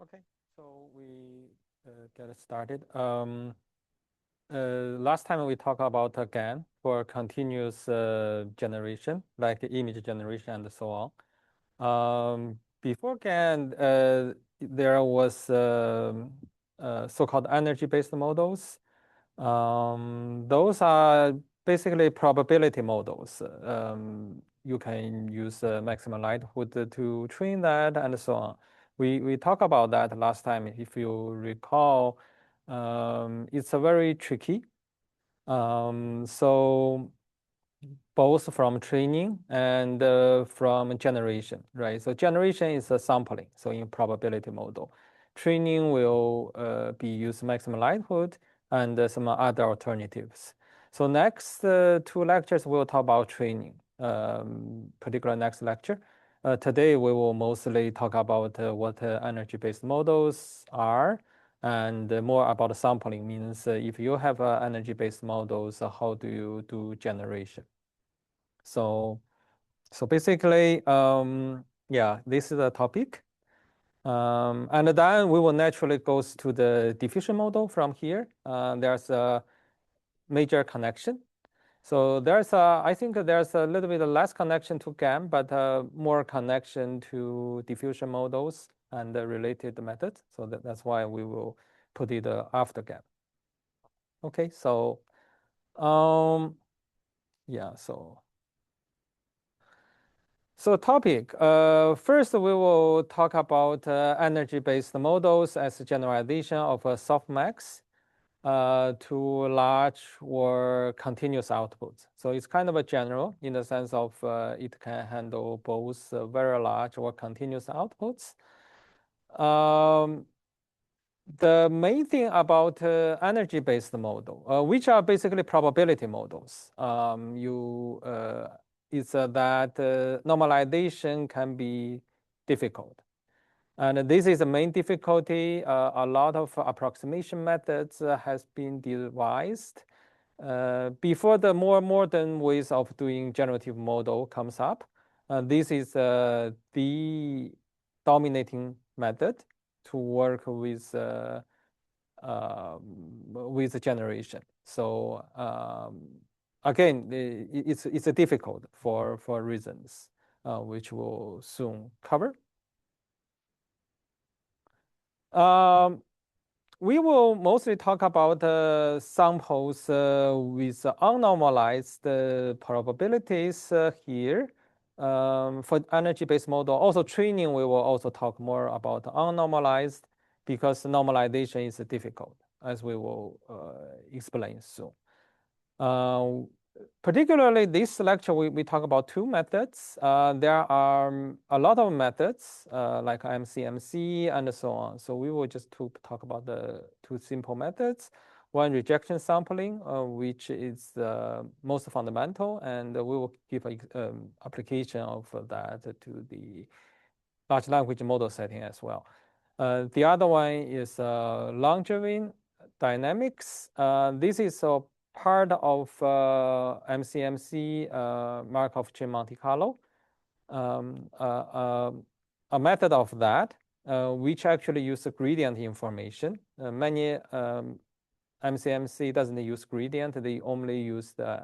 Okay, so we get started. Last time we talked about GAN for continuous generation, like image generation and so on. Before GAN, there was so-called energy-based models. Those are basically probability models. You can use maximum likelihood to train that and so on. We talked about that last time. If you recall, it's a very tricky. So both from training and from generation, right? So generation is a sampling, so in probability model. Training will be use maximum likelihood and some other alternatives. So next two lectures, we'll talk about training, particular next lecture. Today, we will mostly talk about what energy-based models are and more about sampling means if you have energy-based models, how do you do generation? So basically, yeah, this is the topic. And then we will naturally go to the diffusion model from here. There's a major connection. So I think there's a little bit less connection to GAN, but more connection to diffusion models and the related methods. So that's why we will put it after GAN. Okay, so yeah, so topic, first we will talk about energy-based models as a generalization of softmax to large or continuous outputs. So it's kind of a general in the sense of it can handle both very large or continuous outputs. The main thing about energy-based model, which are basically probability models, is that normalization can be difficult. And this is the main difficulty. A lot of approximation methods has been devised before the more modern ways of doing generative model comes up. This is the dominating method to work with generation. So again, it's difficult for reasons which we'll soon cover. We will mostly talk about samples with unnormalized probabilities here. For energy-based model, also training, we will also talk more about unnormalized because normalization is difficult, as we will explain soon. Particularly this lecture, we talk about two methods. There are a lot of methods like MCMC and so on. So we will just talk about the two simple methods. One, rejection sampling, which is the most fundamental, and we will give an application of that to the large language model setting as well. The other one is Langevin dynamics. This is a part of MCMC Markov chain Monte Carlo, a method of that, which actually uses gradient information. Many MCMC doesn't use gradient, they only use the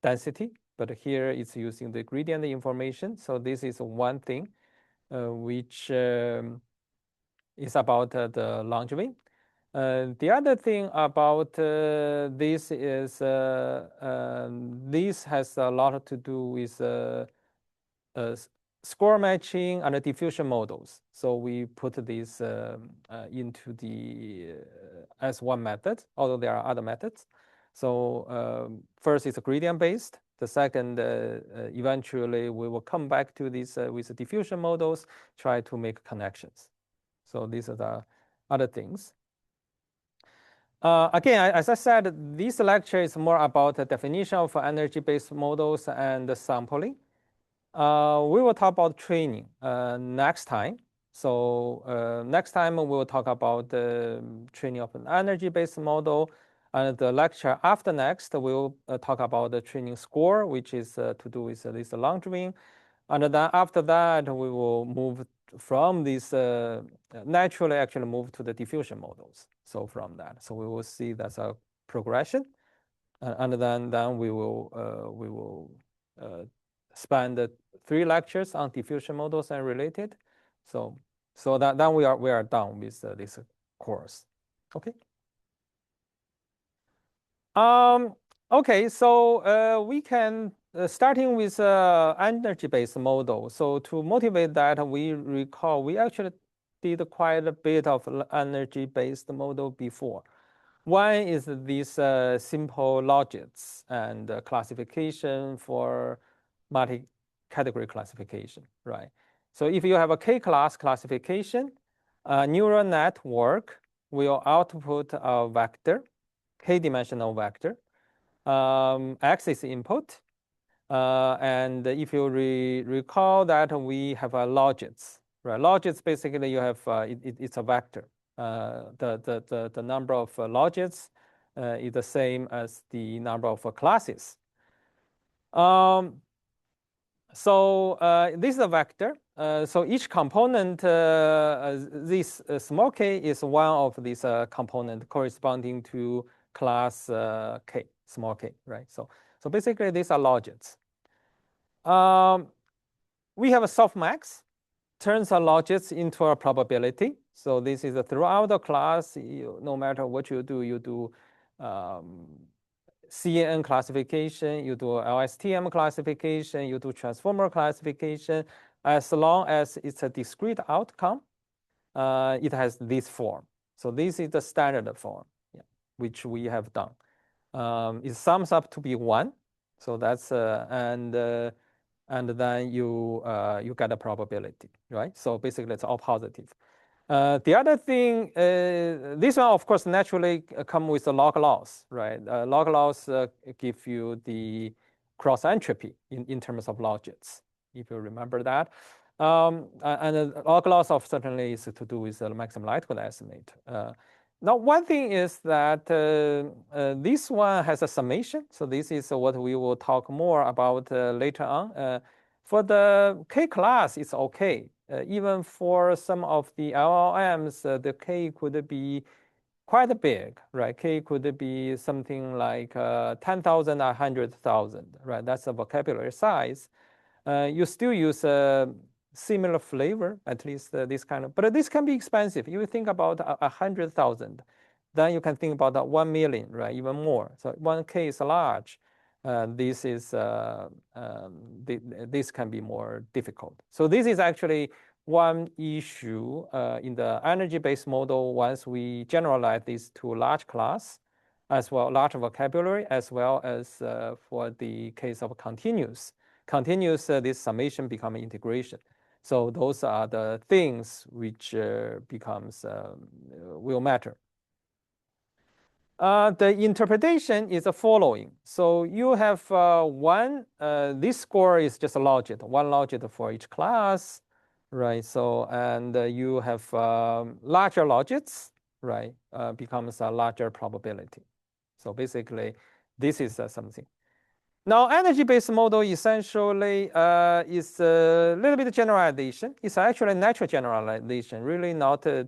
density, but here it's using the gradient information. So this is one thing which is about the Langevin. The other thing about this is this has a lot to do with score matching and diffusion models. So we put this into the as one method, although there are other methods. So first is gradient based. The second, eventually we will come back to this with the diffusion models, try to make connections. So these are the other things. Again, as I said, this lecture is more about the definition of energy-based models and sampling. We will talk about training next time. So next time we will talk about the training of an energy-based model. And the lecture after next, we'll talk about the training score, which is to do with this Langevin. And then after that, we will move from this naturally actually move to the diffusion models. So from that, so we will see that's a progression, and then we will spend 3 lectures on diffusion models and related. So that then we are done with this course. Okay. Okay, so we can starting with energy-based model. So to motivate that, we recall we actually did quite a bit of energy-based model before. One is these simple logics and classification for multi-category classification, right? So if you have a K-class classification, a neural network will output a vector, K-dimensional vector. X is input. And if you recall that we have a logits, right? Logits basically you have it's a vector. The number of logits is the same as the number of classes. So this is a vector. So each component, this small k is one of these component corresponding to class k, small k, right? So basically these are logits. We have a softmax, turns a logits into a probability. So this is throughout the class, no matter what you do CNN classification, you do LSTM classification, you do transformer classification. As long as it's a discrete outcome, it has this form. So this is the standard form, yeah, which we have done. It sums up to be 1. So that's and then you get a probability, right? So basically it's all positive. The other thing, this one of course naturally come with the log loss, right? Log loss give you the cross entropy in terms of logits, if you remember that. And log loss of certainly is to do with the maximum likelihood estimate. Now, one thing is that this one has a summation. So this is what we will talk more about later on. For the K class, it's okay. Even for some of the LLMs, the K could be quite big, right? K could be something like 10,000 or 100,000, right? That's the vocabulary size. You still use a similar flavor, at least this kind of, but this can be expensive. You think about 100,000, then you can think about 1 million, right? Even more. So 1K is large. This can be more difficult. So this is actually one issue in the energy-based model. Once we generalize this to large class, as well large vocabulary, as well as for the case of continuous, this summation become integration. So those are the things which will matter. The interpretation is the following. So you have this score is just a logit, one logit for each class, right? So, and you have larger logits, right? Becomes a larger probability. So basically, this is something. Now, energy-based model essentially is a little bit of generalization. It's actually natural generalization, really not too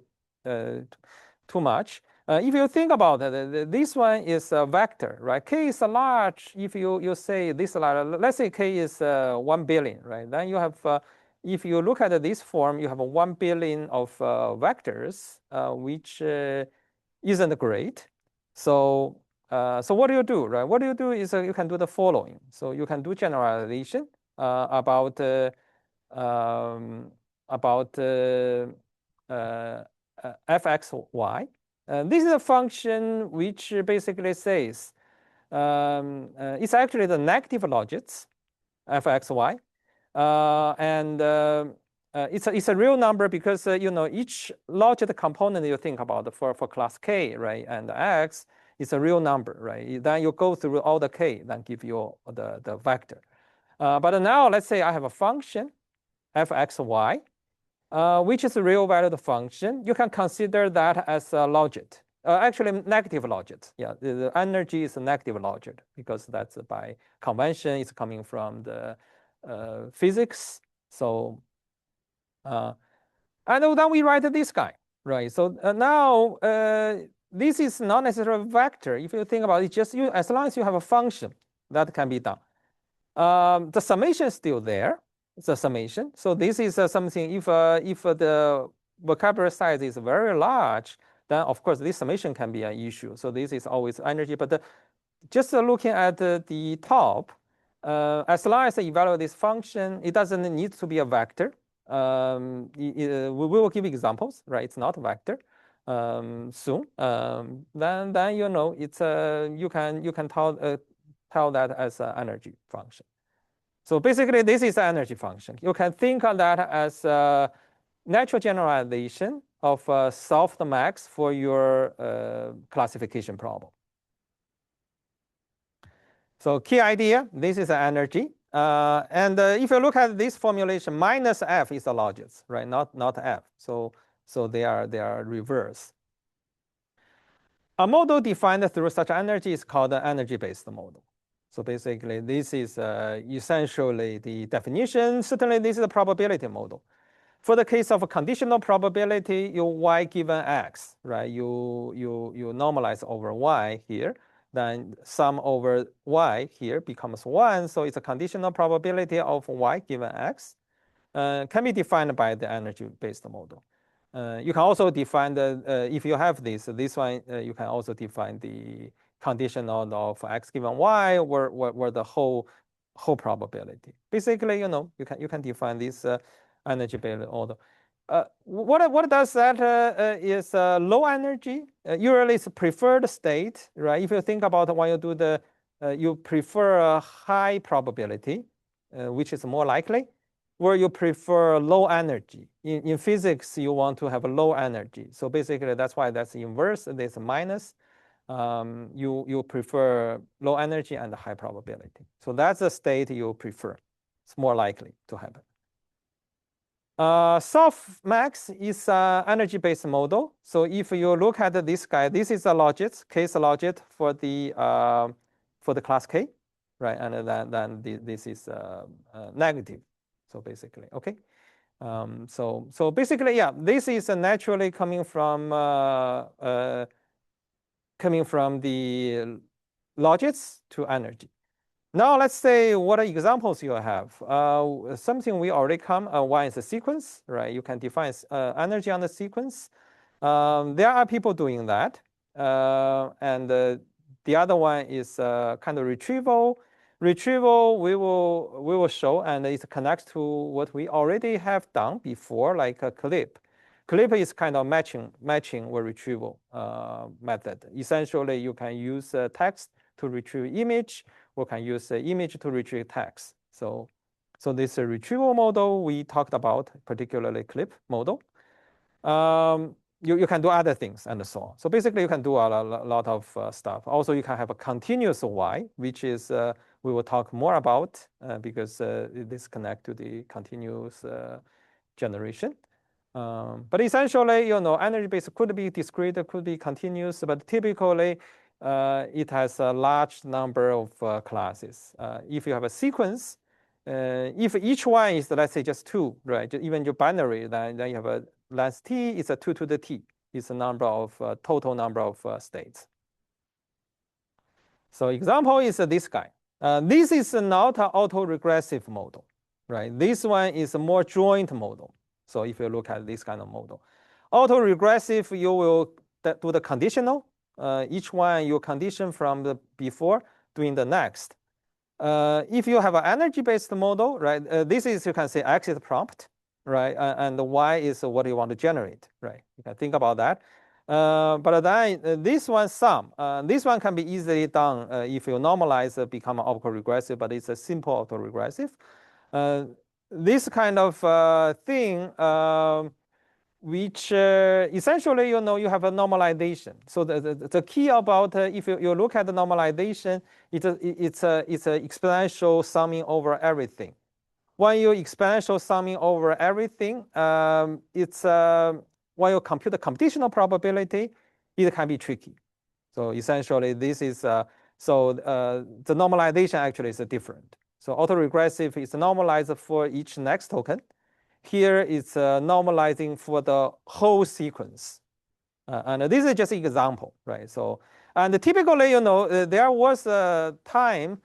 much. If you think about it, this one is a vector, right? K is a large. If you say this large, let's say K is 1 billion, right? Then you have, if you look at this form, you have 1 billion of vectors, which isn't great. So what do you do, right? What you do is you can do the following. So you can do generalization about fxy. This is a function which basically says it's actually the negative logits, fxy, and it's a real number because each logit component you think about for class K, right, and X is a real number, right? Then you go through all the K, then give you the vector. But now let's say I have a function fxy, which is a real valued function. You can consider that as a logit. Actually, negative logit. Yeah, the energy is a negative logit because that's by convention. It's coming from the physics. So And then we write this guy, right? So now this is not necessarily a vector. If you think about it, just as long as you have a function, that can be done. The summation is still there. It's a summation. So this is something, if the vocabulary size is very large, then of course this summation can be an issue. So this is always energy. But just looking at the top, as long as I evaluate this function, it doesn't need to be a vector. We will give examples, right? It's not a vector soon. Then you know it's you can tell that as an energy function. So basically, this is an energy function. You can think of that as a natural generalization of softmax for your classification problem. So key idea, this is an energy. And if you look at this formulation, minus F is the logits, right? Not F. So they are reverse. A model defined through such energy is called an energy-based model. So basically, this is essentially the definition. Certainly, this is a probability model. For the case of a conditional probability, you y given x, right? You normalize over y here. Then sum over y here becomes 1. So it's a conditional probability of y given x. Can be defined by the energy-based model. You can also define the, if you have this one, you can also define the conditional of x given y or the whole probability. Basically, you know, you can define this energy-based model. What does that is low energy. Usually it's preferred state, right? If you think about when you do the, you prefer a high probability, which is more likely, where you prefer low energy. In physics, you want to have a low energy. So basically, that's why that's inverse. There's a minus. You prefer low energy and high probability. So that's the state you prefer. It's more likely to happen. Softmax is an energy-based model. So if you look at this guy, this is a logit, case logit for the class K, right? And then this is negative. So basically, okay. So basically, yeah, this is naturally coming from the logits to energy. Now let's say what examples you have. Something we already come. One is a sequence, right? You can define energy on the sequence. There are people doing that, and the other one is kind of retrieval. Retrieval we will show, and it connects to what we already have done before, like a clip. Clip is kind of matching or retrieval method. Essentially, you can use text to retrieve image, or can use image to retrieve text. So this retrieval model we talked about, particularly clip model. You can do other things and so on. So basically, you can do a lot of stuff. Also, you can have a continuous Y, which is we will talk more about because this connect to the continuous generation. But essentially, you know, energy base could be discrete, could be continuous, but typically it has a large number of classes. If you have a sequence, if each one is, let's say, just 2, right? Even your binary, then you have a length t, it's a 2 to the t. It's a number of total number of states. So example is this guy. This is not an autoregressive model, right? This one is a more joint model. So if you look at this kind of model, autoregressive, you will do the conditional. Each one you condition from the before doing the next. If you have an energy-based model, right? This is, you can say, x is prompt, right? And y is what you want to generate, right? You can think about that. But then this one sum. This one can be easily done if you normalize become autoregressive, but it's a simple autoregressive. This kind of thing, which essentially, you know, you have a normalization. So the key about if you look at the normalization, it's a exponential summing over everything. When you exponential summing over everything, it's when you compute the computational probability, it can be tricky. So essentially, this is the normalization actually is different. So autoregressive is normalized for each next token. Here it's normalizing for the whole sequence. And this is just an example, right? So, and typically, there was a time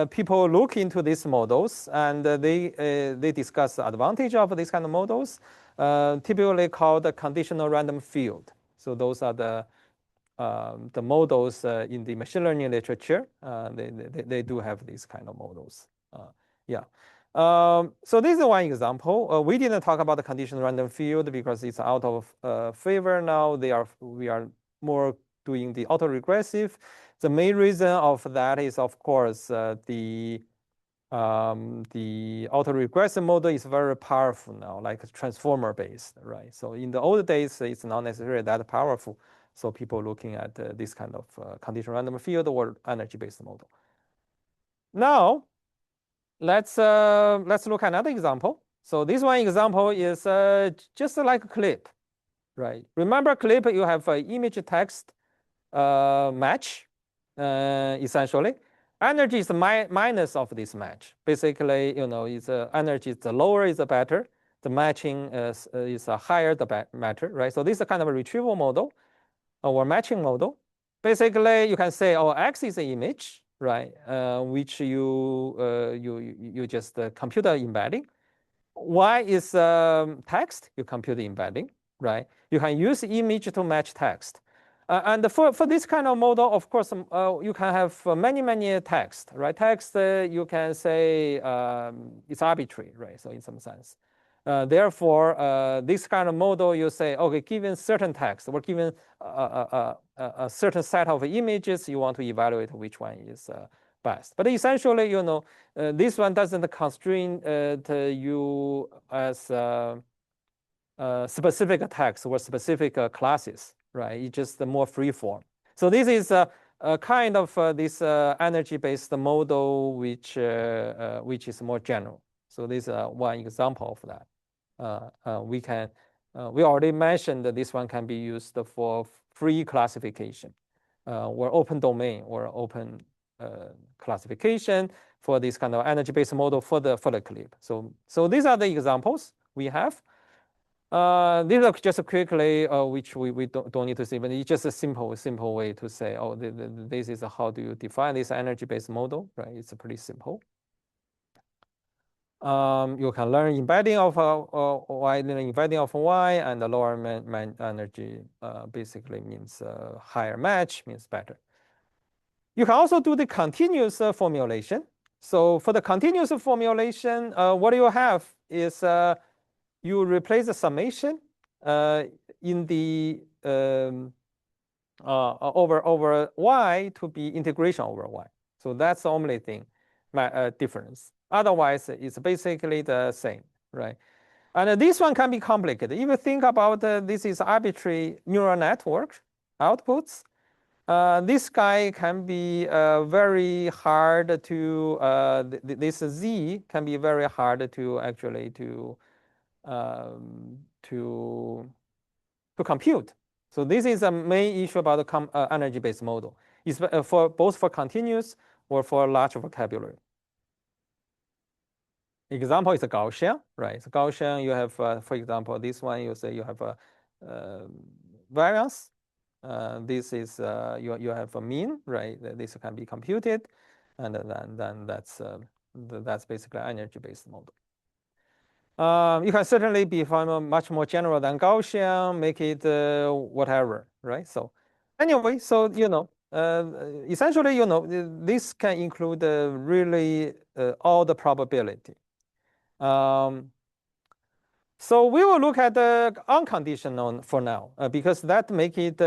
people look into these models and they discuss the advantage of these kind of models, typically called the conditional random field. So those are the models in the machine learning literature. They do have these kind of models. Yeah. So this is one example. We didn't talk about the conditional random field because it's out of favor now. We are more doing the autoregressive. The main reason of that is, of course, the autoregressive model is very powerful now, like transformer based, right? So in the old days, it's not necessarily that powerful. So people looking at this kind of conditional random field or energy based model. Now, let's look at another example. So this one example is just like a clip, right? Remember clip, you have an image text match, essentially. Energy is minus of this match. Basically, it's energy, the lower is the better. The matching is higher, the better, right? So this is a kind of a retrieval model or matching model. Basically, you can say, oh, X is an image, right? Which you just compute the embedding. Y is text, you compute the embedding, right? You can use image to match text. And for this kind of model, of course, you can have many text, right? Text, you can say it's arbitrary, right? So in some sense. Therefore, this kind of model, you say, okay, given certain text or given a certain set of images, you want to evaluate which one is best. But essentially, this one doesn't constrain you as specific text or specific classes, right? It's just more free form. So this is a kind of this energy-based model, which is more general. So this is one example of that. We already mentioned that this one can be used for free classification or open domain or open classification for this kind of energy-based model for the clip. So these are the examples we have. These are just quickly, which we don't need to see, but it's just a simple way to say, oh, this is how do you define this energy-based model, right? It's pretty simple. You can learn embedding of y, embedding of y, and the lower energy basically means higher match, means better. You can also do the continuous formulation. So for the continuous formulation, what you have is you replace the summation in the over y to be integration over y. So that's the only thing, difference. Otherwise, it's basically the same, right? And this one can be complicated. If you think about this is arbitrary neural network outputs, this guy can be very hard to, this Z can be very hard to actually to compute. So this is a main issue about the energy-based model, is for both for continuous or for large vocabulary. Example is a Gaussian, right? So Gaussian, you have, for example, this one, you say you have a variance. This is, you have a mean, right? This can be computed. And then that's basically energy-based model. You can certainly be much more general than Gaussian, make it whatever, right? So anyway, so, essentially, this can include really all the probability. So we will look at the unconditional for now, because that make it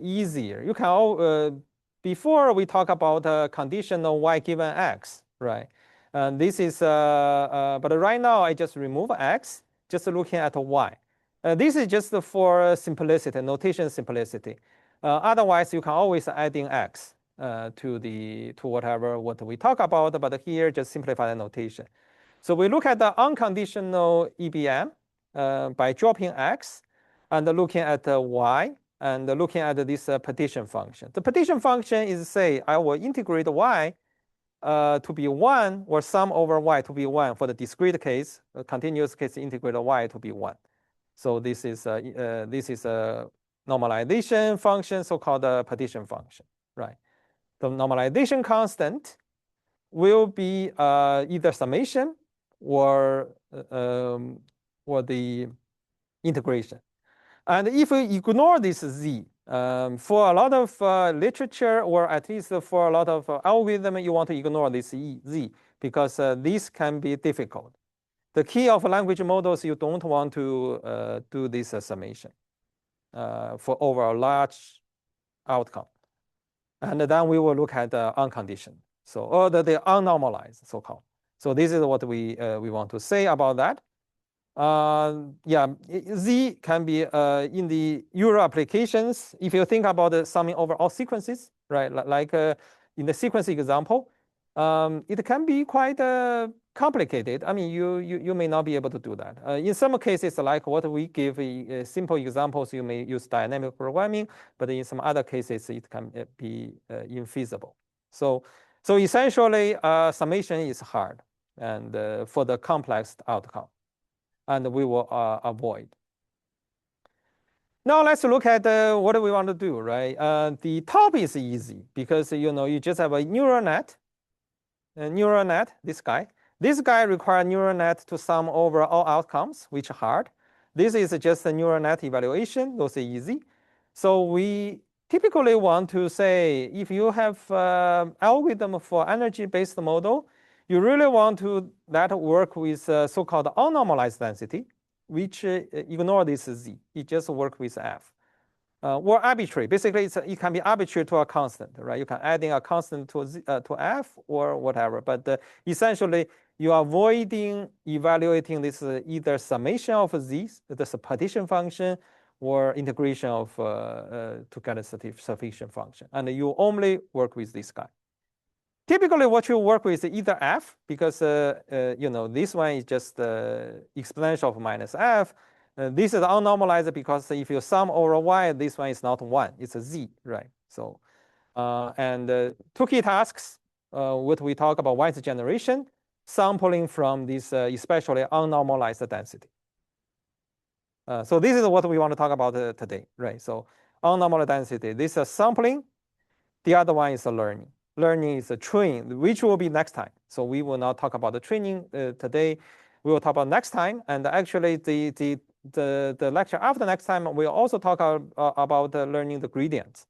easier. You can before we talk about conditional y given x, right? This is, but right now I just remove x, just looking at y. This is just for simplicity, notation simplicity. Otherwise, you can always add in x to whatever what we talk about, but here just simplify the notation. So we look at the unconditional EBM by dropping x and looking at y and looking at this partition function. The partition function is, say, I will integrate y to be 1 or sum over y to be 1 for the discrete case, continuous case integrated y to be 1. So this is a normalization function, so-called partition function, right? The normalization constant will be either summation or the integration. And if we ignore this z, for a lot of literature, or at least for a lot of algorithm, you want to ignore this z, because this can be difficult. The key of language models, you don't want to do this summation for over a large outcome. And then we will look at the unconditioned, so or the unnormalized, so-called. So this is what we want to say about that. Yeah, Z can be in the Euro applications. If you think about the summing over all sequences, right? Like in the sequence example, it can be quite complicated. I mean, you may not be able to do that. In some cases, like what we give simple examples, you may use dynamic programming, but in some other cases, it can be infeasible. So essentially, summation is hard, and for the complex outcome, and we will avoid. Now let's look at what do we want to do, right? The top is easy because you just have a neural net. This guy. This guy requires neural net to sum over all outcomes, which are hard. This is just a neural net evaluation. Those are easy. So we typically want to say, if you have algorithm for energy-based model, you really want to that work with so-called unnormalized density, which ignore this z. It just work with f. Or arbitrary. Basically, it can be arbitrary to a constant, right? You can add in a constant to f or whatever. But essentially, you are avoiding evaluating this either summation of z's, the partition function, or integration of to get a sufficient function. And you only work with this guy. Typically, what you work with is either f, because this one is just exponential of minus f. This is unnormalized because if you sum over y, this one is not 1, it's a z, right? So, and two key tasks, what we talk about Wise generation, sampling from this especially unnormalized density. So this is what we want to talk about today, right? So unnormalized density, this is sampling. The other one is learning. Learning is a train, which will be next time. So we will not talk about the training today. We will talk about next time. And actually, the lecture after next time, we'll also talk about learning the gradients,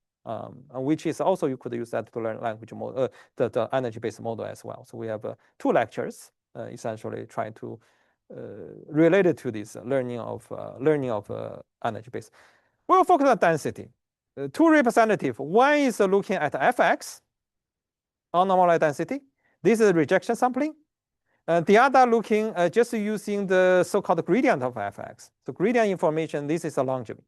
which is also you could use that to learn language model, the energy-based model as well. So we have 2 lectures essentially trying to related to this learning of energy-based. We'll focus on density. 2 representative. One is looking at fx, unnormalized density. This is rejection sampling. The other looking just using the so-called gradient of fx. So gradient information, this is a longevity.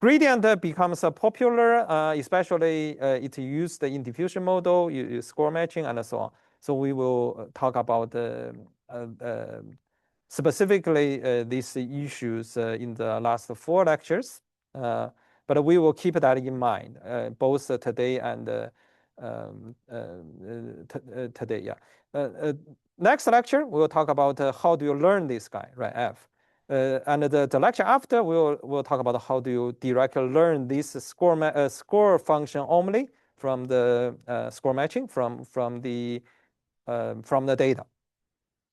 Gradient becomes popular, especially it's used in diffusion model, you score matching, and so on. So we will talk about specifically these issues in the last 4 lectures. But we will keep that in mind, both today and today. Yeah. Next lecture, we'll talk about how do you learn this guy, right? F. And the lecture after, we'll talk about how do you directly learn this score function only from the score matching from the data.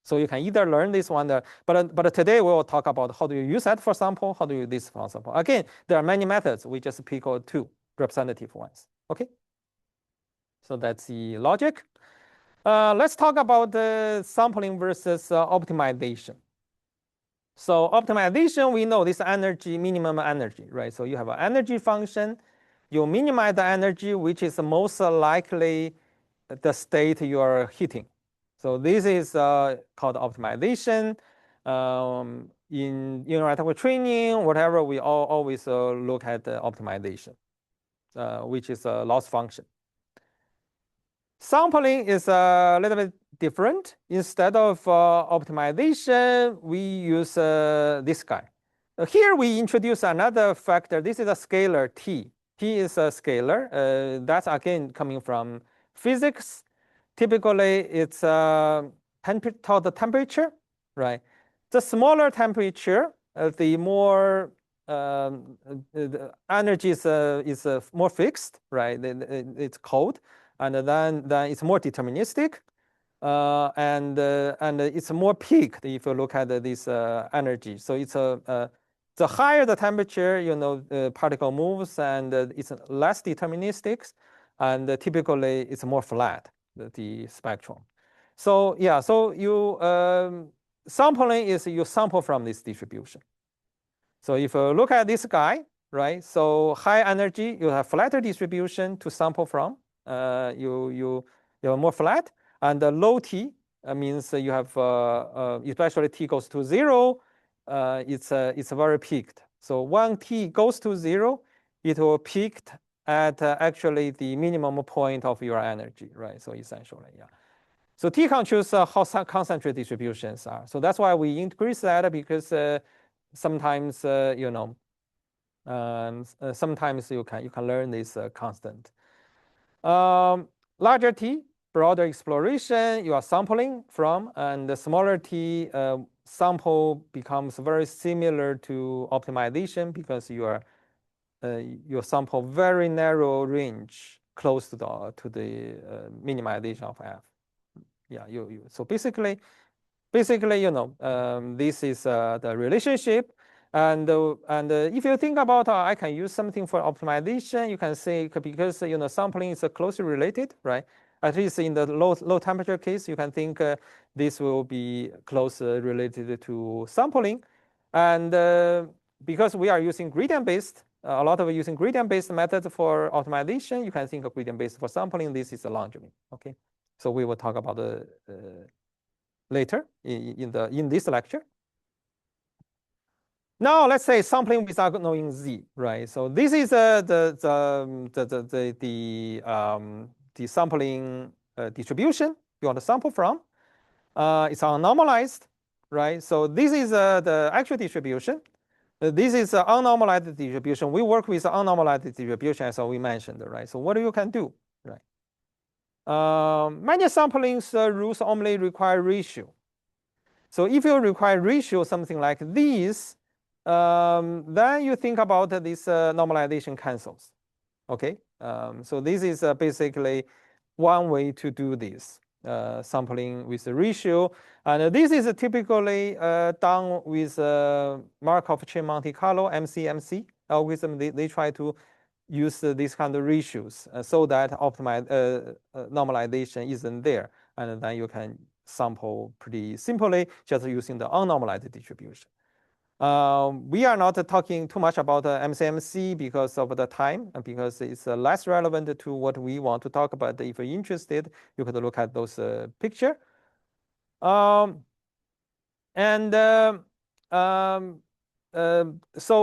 So you can either learn this one, but today we will talk about how do you use that for sample, how do you use this for sample. Again, there are many methods. We just pick 2 representative ones. Okay. So that's the logic. Let's talk about the sampling versus optimization. So optimization, we know this energy, minimum energy, right? So you have an energy function. You minimize the energy, which is most likely the state you are hitting. So this is called optimization. In network training, whatever, we always look at the optimization, which is a loss function. Sampling is a little bit different. Instead of optimization, we use this guy. Here we introduce another factor. This is a scalar t. T is a scalar. That's again coming from physics. typically it's toward the temperature, right? The smaller temperature, the more the energy is more fixed, right? It's cold, and then it's more deterministic, and it's more peaked if you look at this energy. So it's the higher the temperature, the particle moves, and it's less deterministic, and typically it's more flat, the spectrum. So yeah, so you sampling is you sample from this distribution. So if you look at this guy, right? So high energy, you have flatter distribution to sample from. You have more flat, and the low T means you have especially T goes to 0. It's very peaked. So when T goes to 0, it will peak at actually the minimum point of your energy, right? So essentially, yeah. So T controls how concentrated distributions are. So that's why we increase that, because sometimes sometimes you can learn this constant. Larger T, broader exploration, you are sampling from, and the smaller T sample becomes very similar to optimization, because you sample very narrow range close to the minimization of F. Yeah, so basically, this is the relationship. And if you think about I can use something for optimization, you can say, because sampling is closely related, right? At least in the low temperature case, you can think this will be closely related to sampling. And because we are using gradient-based, a lot of using gradient-based methods for optimization, you can think of gradient-based for sampling. This is a Langevin, okay? So we will talk about the later in this lecture. Now let's say sampling without knowing Z, right? So this is the sampling distribution you want to sample from. It's unnormalized, right? So this is the actual distribution. This is an unnormalized distribution. We work with unnormalized distribution, as we mentioned, right? So what you can do, right? Many samplings rules only require ratio. So if you require ratio, something like this, then you think about this normalization cancels, okay? So this is basically one way to do this, sampling with the ratio. And this is typically done with Markov chain Monte Carlo, MCMC algorithm. They try to use these kind of ratios so that normalization isn't there. And then you can sample pretty simply just using the unnormalized distribution. We are not talking too much about MCMC because of the time, and because it's less relevant to what we want to talk about. If you're interested, you could look at those picture. So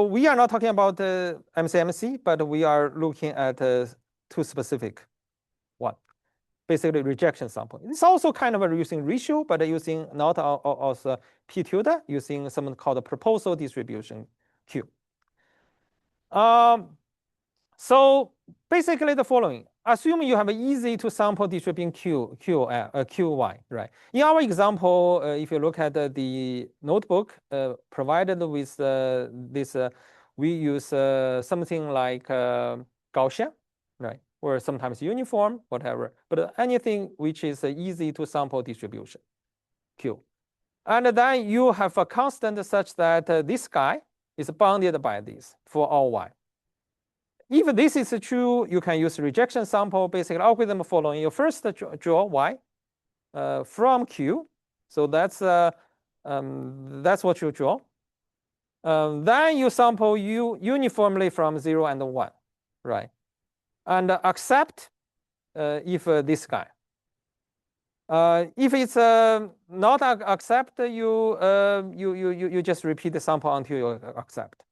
we are not talking about MCMC, but we are looking at two specific one. Basically rejection sample. It's also kind of using ratio, but using not also p tilde, using something called a proposal distribution Q. So basically the following. Assume you have an easy to sample distribution QY, right? In our example, if you look at the notebook provided with this, we use something like Gaussian, right? Or sometimes uniform, whatever. But anything which is easy to sample distribution, Q. And then you have a constant such that this guy is bounded by this for all Y. If this is true, you can use rejection sample basic algorithm following. You first draw Y from Q. So that's what you draw. Then you sample U uniformly from 0 and 1, right? And accept if this guy. If it's not accept, you just repeat the sample until you accept.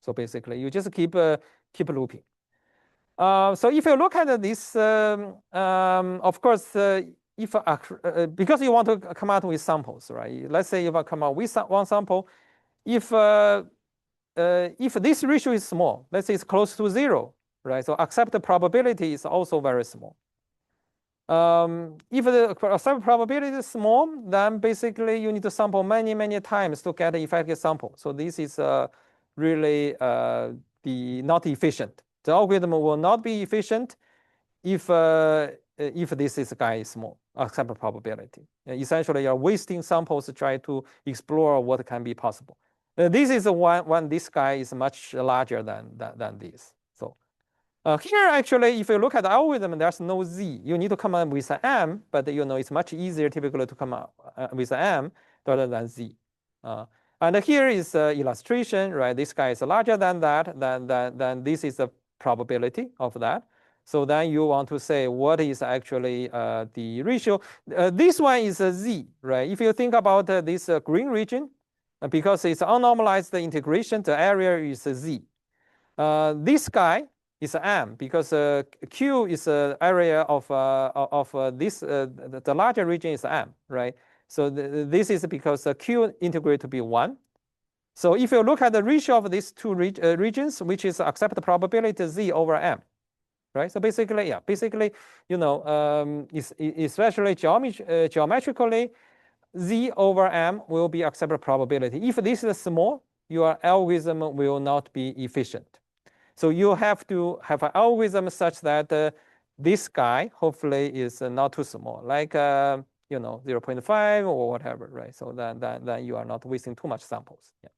So basically, you just keep looping. So if you look at this, of course, if because you want to come out with samples, right? Let's say if I come out with one sample, if this ratio is small, let's say it's close to 0, right? So accept the probability is also very small. If the accepted probability is small, then basically you need to sample many, many times to get an effective sample. So this is really not efficient. The algorithm will not be efficient if this guy is small, accepted probability. Essentially, you're wasting samples to try to explore what can be possible. This is when this guy is much larger than this. So here, actually, if you look at the algorithm, there's no z. You need to come up with an m, but it's much easier typically to come up with an m rather than z. And here is illustration, right? This guy is larger than that. Then this is the probability of that. So then you want to say what is actually the ratio. This one is a z, right? If you think about this green region, because it's unnormalized integration, the area is a z. This guy is m because q is the area of this, the larger region is m, right? So this is because q integrate to be 1. So if you look at the ratio of these two regions, which is accepted probability z over m, right? So basically, especially geometrically, z over m will be accepted probability. If this is small, your algorithm will not be efficient. So you have to have an algorithm such that this guy hopefully is not too small, like 0.5 or whatever, right? So then you are not wasting too much samples. Yeah.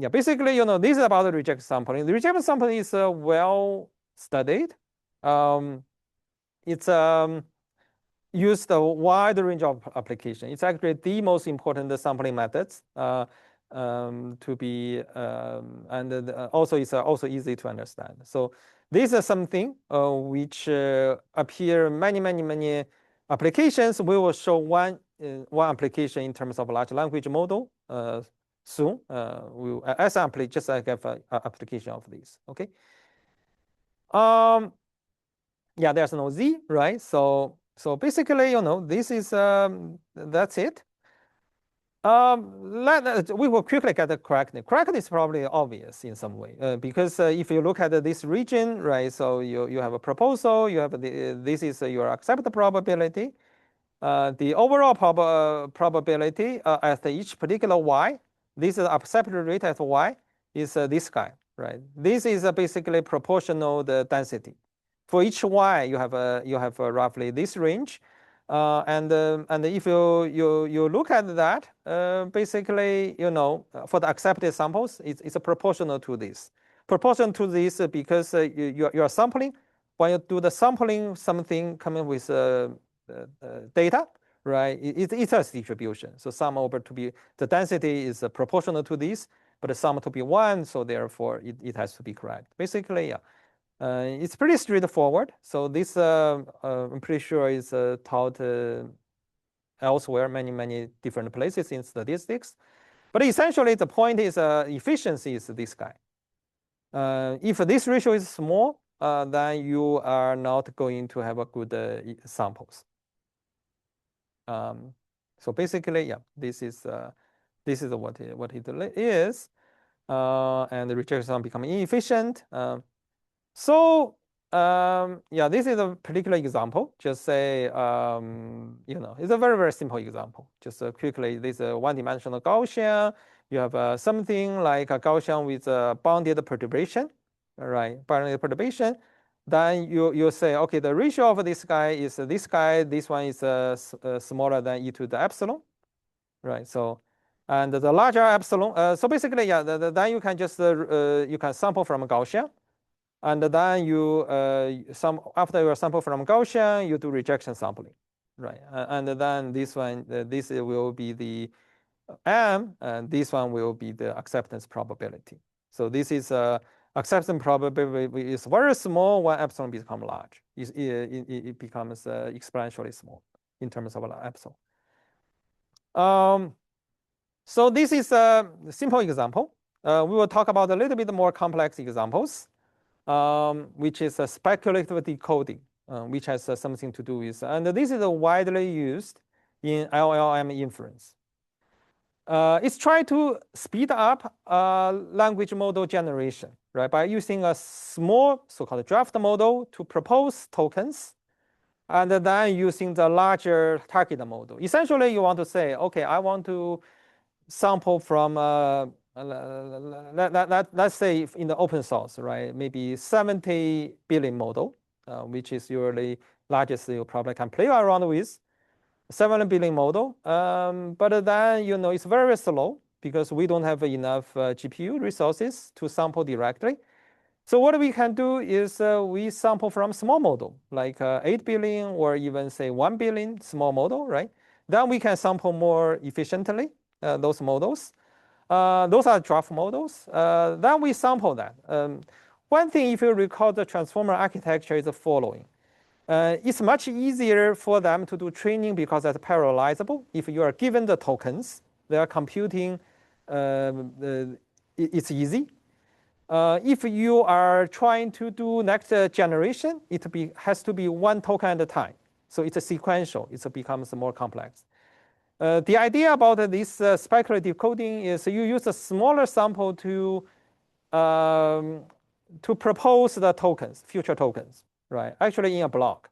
Basically, this is about the reject sampling. The reject sampling is well studied. It's used a wide range of applications. It's actually the most important sampling methods to be, and also it's also easy to understand. So this is something which appear many applications. We will show one application in terms of large language model soon. As just I have an application of this. Okay. Yeah, there's no z, right? So basically, this is that's it. We will quickly get the correctness. Correctness is probably obvious in some way because if you look at this region, right? So you have a proposal, you have this is your accepted probability. The overall probability at each particular y, this is accepted rate at y, is this guy, right? This is basically proportional the density. For each y, you have roughly this range, and if you look at that, basically for the accepted samples, it's a proportional to this. Proportional to this because you are sampling. When you do the sampling, something coming with data, right? It's a distribution. So sum over to be the density is proportional to this, but the sum to be 1, so therefore it has to be correct. Basically, yeah. It's pretty straightforward. So this I'm pretty sure is taught elsewhere, many different places in statistics. But essentially, the point is efficiency is this guy. If this ratio is small, then you are not going to have a good samples. So basically, yeah, this is what it is, and the rejection becoming inefficient. So yeah, this is a particular example. Just say it's a very simple example. Just quickly, this is a one-dimensional Gaussian. You have something like a Gaussian with a bounded perturbation, right? Bounded perturbation. Then you say, okay, the ratio of this guy is this guy. This one is smaller than e to the epsilon, right? So, and the larger epsilon. So basically, yeah, then you can just you can sample from Gaussian, and then you after you sample from Gaussian, you do rejection sampling, right? And then this one, this will be the m, and this one will be the acceptance probability. So this is acceptance probability is very small when epsilon becomes large. It becomes exponentially small in terms of epsilon. So this is a simple example. We will talk about a little bit more complex examples, which is a speculative decoding, which has something to do with, and this is widely used in LLM inference. It's trying to speed up language model generation, right? By using a small so-called draft model to propose tokens. and then using the larger target model. Essentially, you want to say, okay, I want to sample from, let's say in the open source, right? Maybe 70 billion model, which is usually largest you probably can play around with. 7 billion model, but then it's very slow because we don't have enough GPU resources to sample directly. So what we can do is we sample from small model, like 8 billion or even say 1 billion small model, right? Then we can sample more efficiently those models. Those are draft models. Then we sample that. One thing, if you recall, the transformer architecture is the following. It's much easier for them to do training because it's parallelizable. If you are given the tokens, they are computing, it's easy. If you are trying to do next generation, has to be one token at a time. So it's a sequential, it becomes more complex. The idea about this speculative coding is you use a smaller sample to propose the tokens, future tokens, right? Actually in a block.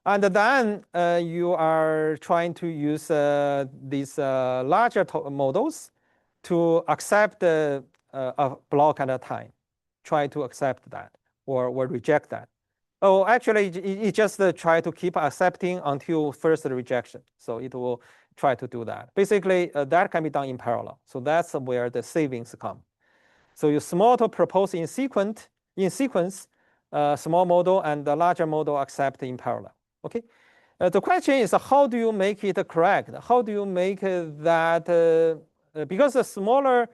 And then you are trying to use these larger models to accept a block at a time. Try to accept that or reject that. Oh, actually, it just try to keep accepting until first rejection. So it will try to do that. Basically, that can be done in parallel. So that's where the savings come. So you small to propose in sequence, small model and the larger model accept in parallel. Okay. The question is, how do you make it correct? How do you make that? Because the smaller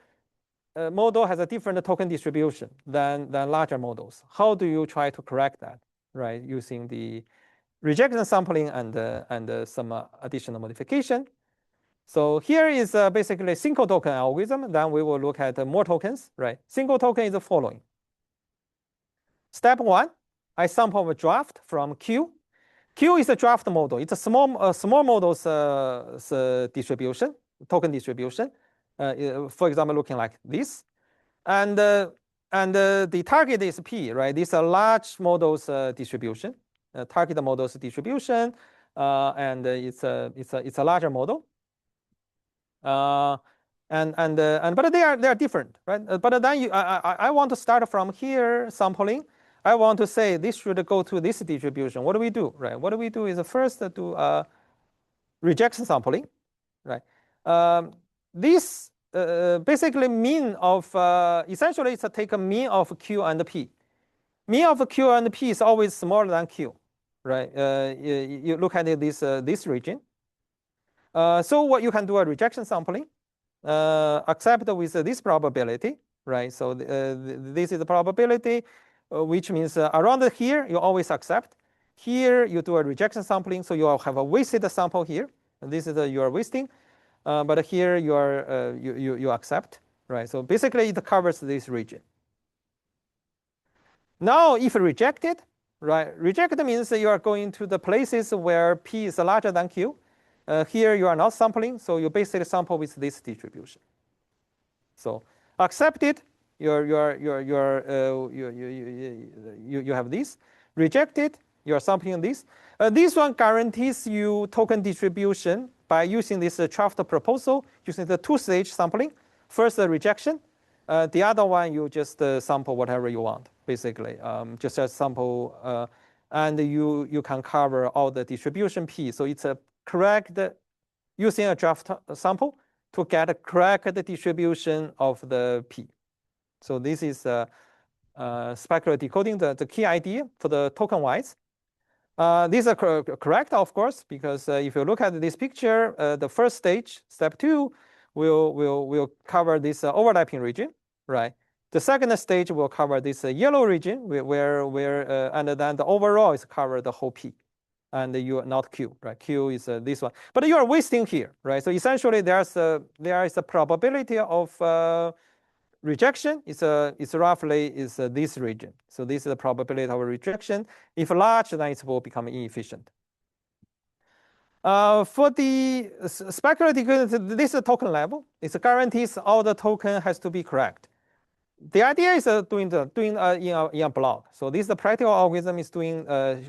model has a different token distribution than larger models. How do you try to correct that, right? Using the rejection sampling and some additional modification. So here is basically a single token algorithm. Then we will look at more tokens, right? Single token is the following. Step 1, I sample a draft from Q. Q is a draft model. It's a small model's distribution, token distribution. For example, looking like this. And the target is P, right? This is a large model's distribution, target model's distribution, and it's a larger model. But they are different, right? But then I want to start from here sampling. I want to say this should go to this distribution. What do we do, right? What do we do is first do rejection sampling, right? This basically mean of essentially it's take a mean of Q and P. Mean of Q and P is always smaller than Q, right? You look at this region. So what you can do a rejection sampling, accept with this probability, right? So this is the probability, which means around here you always accept. Here you do a rejection sampling, so you have a wasted sample here. And this is you are wasting, but here you are you accept, right? So basically it covers this region. Now if rejected, right? Rejected means you are going to the places where P is larger than Q. Here you are not sampling, so you basically sample with this distribution. So accepted, you have this. Rejected, you are sampling this. This one guarantees you token distribution by using this draft proposal, using the two-stage sampling. First, the rejection. The other one, you just sample whatever you want, basically. Just a sample, and you can cover all the distribution P. So it's a correct, using a draft sample to get a correct distribution of the P. So this is speculative decoding, the key idea for the token-wise. These are correct, of course, because if you look at this picture, the first stage, step 2, will cover this overlapping region, right? The second stage will cover this yellow region where and then the overall is cover the whole P. And you are not Q, right? Q is this one, but you are wasting here, right? So essentially, there is a probability of rejection. It's roughly this region. So this is the probability of rejection. If large, then it will become inefficient. For the speculative, this is a token level. It guarantees all the token has to be correct. the idea is doing in a block. So this the practical algorithm is doing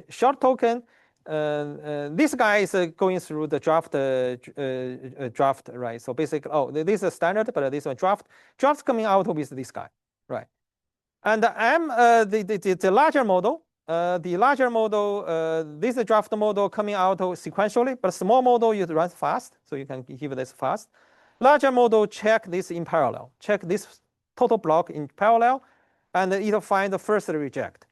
short token. This guy is going through the draft, right? So basically, oh, this is a standard, but this one draft's coming out with this guy, right? And the larger model, this is draft model coming out sequentially, but small model you runs fast, so you can give this fast. Larger model check this in parallel, check this total block in parallel, and it'll find the first reject.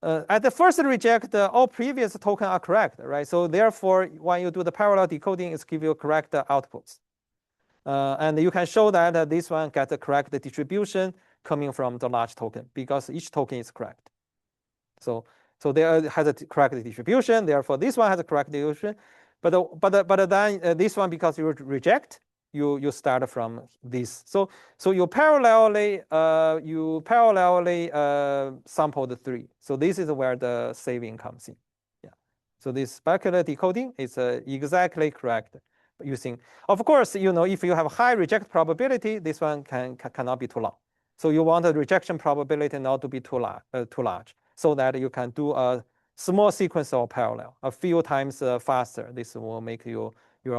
At the first reject, all previous tokens are correct, right? So therefore, when you do the parallel decoding, it's give you correct outputs. And you can show that this one gets the correct distribution coming from the large token because each token is correct. So there has a correct distribution. Therefore, this one has a correct distribution. But then this one, because you reject, you start from this. So you parallelly sample the 3. So this is where the saving comes in. Yeah. So this specular decoding is exactly correct. Using, of course, if you have high reject probability, this one cannot be too long. So you want the rejection probability not to be too large, so that you can do a small sequence of parallel, a few times faster. This will make your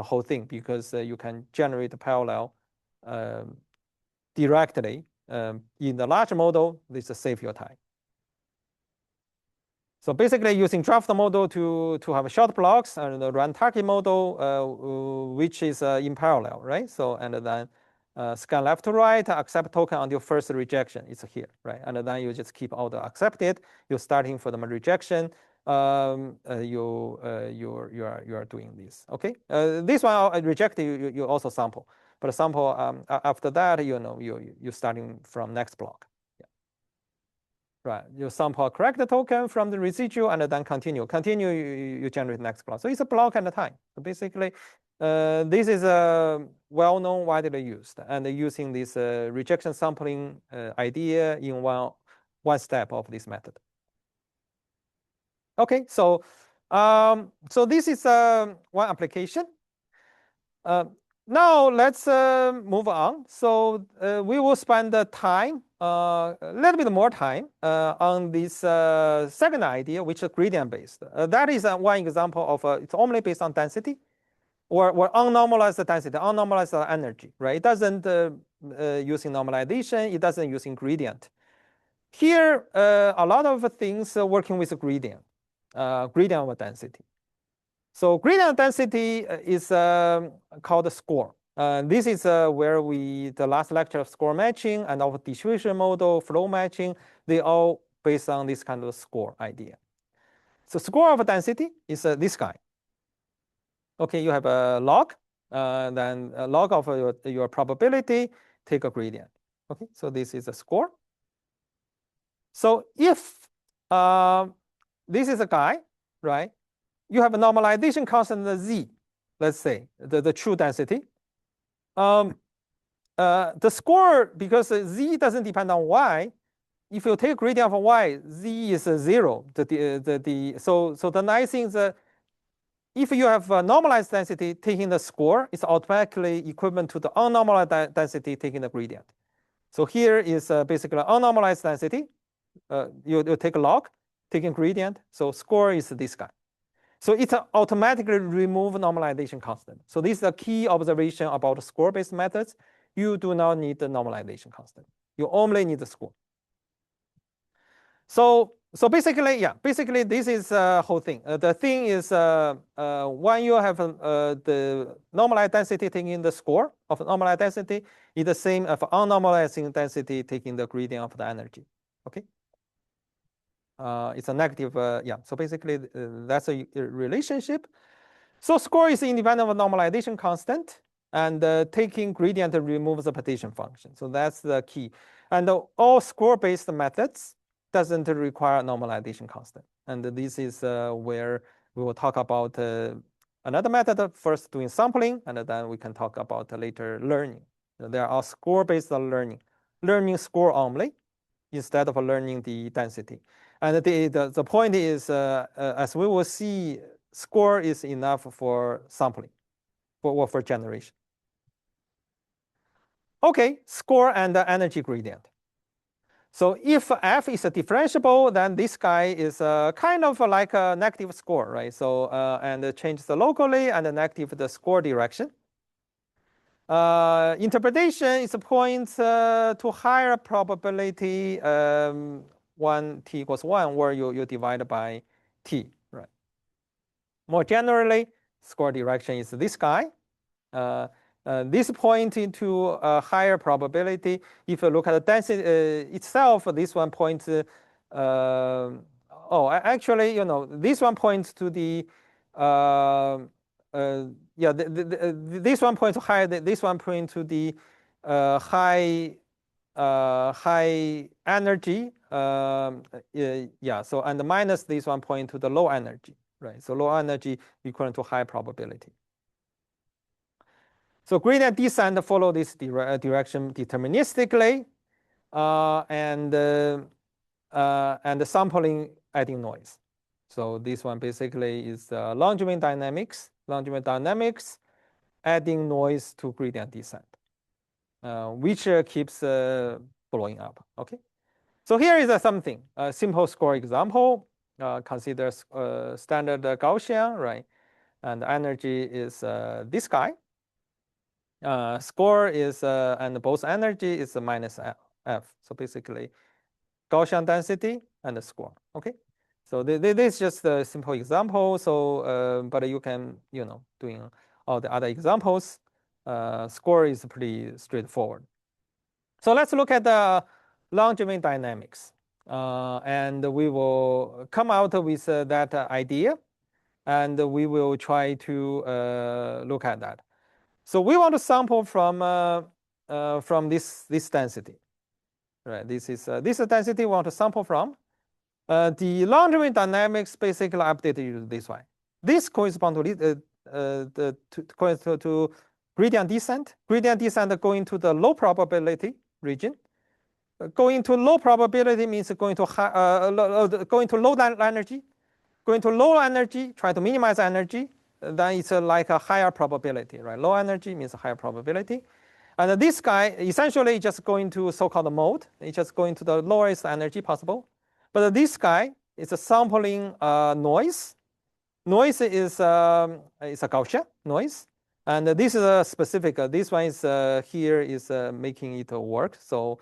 whole thing, because you can generate the parallel directly in the large model. This will save your time. So basically, using draft model to have short blocks, and the run target model, which is in parallel, right? So and then scan left to right, accept token until first rejection is here, right? And then you just keep all the accepted. You're starting for the rejection. You are doing this. Okay. This one rejected. You also sample, but sample after that, you're starting from next block. Right, you sample correct the token from the residual and then continue. You generate the next block. So it's a block at a time. So basically, this is a well-known, widely used, and using this rejection sampling idea in one step of this method. Okay, so this is one application. Now let's move on. So we will spend the time, a little bit more time, on this second idea, which is gradient-based. That is one example of it's only based on density, or unnormalized density, unnormalized energy, right? It doesn't using normalization. It doesn't using gradient. Here, a lot of things working with gradient of density. So gradient density is called score. This is where the last lecture of score matching and of distribution model, flow matching, they all based on this kind of score idea. So score of density is this guy. Okay, you have a log, then a log of your probability, take a gradient. Okay, so this is a score. So if this is a guy, right? You have a normalization constant z, let's say, the true density. The score, because z doesn't depend on y, if you take gradient of y, z is 0. So the nice thing is if you have a normalized density, taking the score is automatically equivalent to the unnormalized density taking the gradient. So here is basically unnormalized density. You take a log, taking gradient. So score is this guy. So it automatically removes normalization constant. So this is a key observation about score-based methods. You do not need the normalization constant. You only need the score. So basically, yeah, basically this is the whole thing. The thing is when you have the normalized density taking the score of normalized density is the same as unnormalizing density taking the gradient of the energy. Okay. It's a negative, yeah. So basically, that's a relationship. So score is independent of normalization constant, and taking gradient removes the partition function. So that's the key. And all score-based methods doesn't require normalization constant. And this is where we will talk about another method, first doing sampling, and then we can talk about later learning. There are score-based learning score only, instead of learning the density. And the point is, as we will see, score is enough for sampling, for generation. Okay, score and the energy gradient. So if f is a differentiable, then this guy is kind of like a negative score, right? So and it changes locally and negative the score direction. Interpretation is points to higher probability 1 t equals 1, where you divide by t, right? More generally, score direction is this guy. This point into a higher probability. If you look at the density itself, this one points. Actually, this one points to the. Yeah, this one points to higher. This one points to the high energy. Yeah. So and minus this one point to the low energy, right? So low energy equivalent to high probability. So gradient descent follow this direction deterministically, and the sampling adding noise. So this one basically is long domain dynamics. Long domain dynamics adding noise to gradient descent, which keeps blowing up. Okay. So here is something a simple score example. Consider standard Gaussian, right? And energy is this guy. Score is and both energy is minus f. So basically, Gaussian density and the score. Okay, so this is just a simple example. So but you can doing all the other examples. Score is pretty straightforward. So let's look at the long domain dynamics, and we will come out with that idea, and we will try to look at that. So we want to sample from this density, right? This is this density we want to sample from. The long domain dynamics basically updated this way. This corresponds to gradient descent. Gradient descent going to the low probability region. Going to low probability means going to going to low energy. Going to low energy, try to minimize energy, then it's like a higher probability, right? Low energy means a higher probability. And this guy essentially just going to so-called mode. It's just going to the lowest energy possible. But this guy is a sampling noise. Noise is a Gaussian noise. And this is a specific, this one is here is making it work. So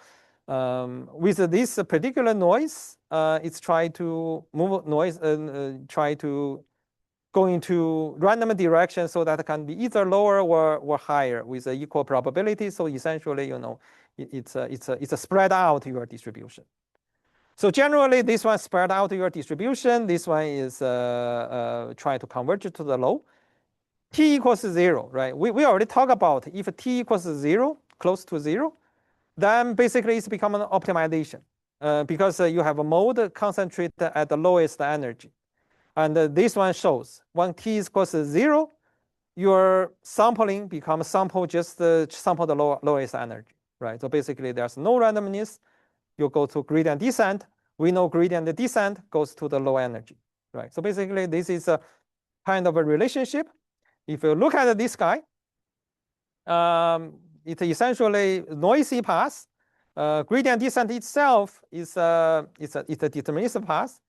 with this particular noise, it's trying to move noise and try to go into random direction so that it can be either lower or higher with equal probability. So essentially, it's a spread out your distribution. So generally, this one spread out your distribution. This one is trying to converge to the low. T equals 0, right? We already talked about if t equals 0, close to 0, then basically it's become an optimization because you have a mode concentrated at the lowest energy. And this one shows when t equals 0, your sampling becomes sample just sample the lowest energy, right? So basically there's no randomness. You go to gradient descent. We know gradient descent goes to the low energy, right? So basically this is a kind of a relationship. If you look at this guy, it's essentially noisy path. Gradient descent itself is it's a deterministic path,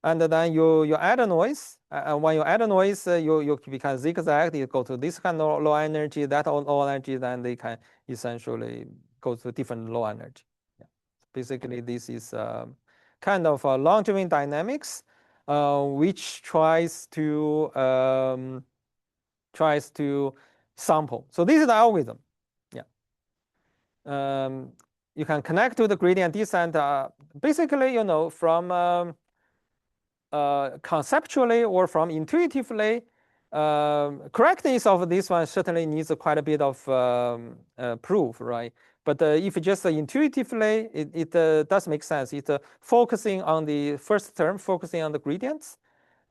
and then you add a noise. When you add a noise, you become zigzag. You go to this kind of low energy, that low energy, then they can essentially go to different low energy. Yeah. Basically, this is kind of a long domain dynamics, which tries to sample. So this is the algorithm. Yeah. You can connect to the gradient descent. Basically, from conceptually or from intuitively, correctness of this one certainly needs quite a bit of proof, right? But if just intuitively, it does make sense. It's focusing on the first term, focusing on the gradients.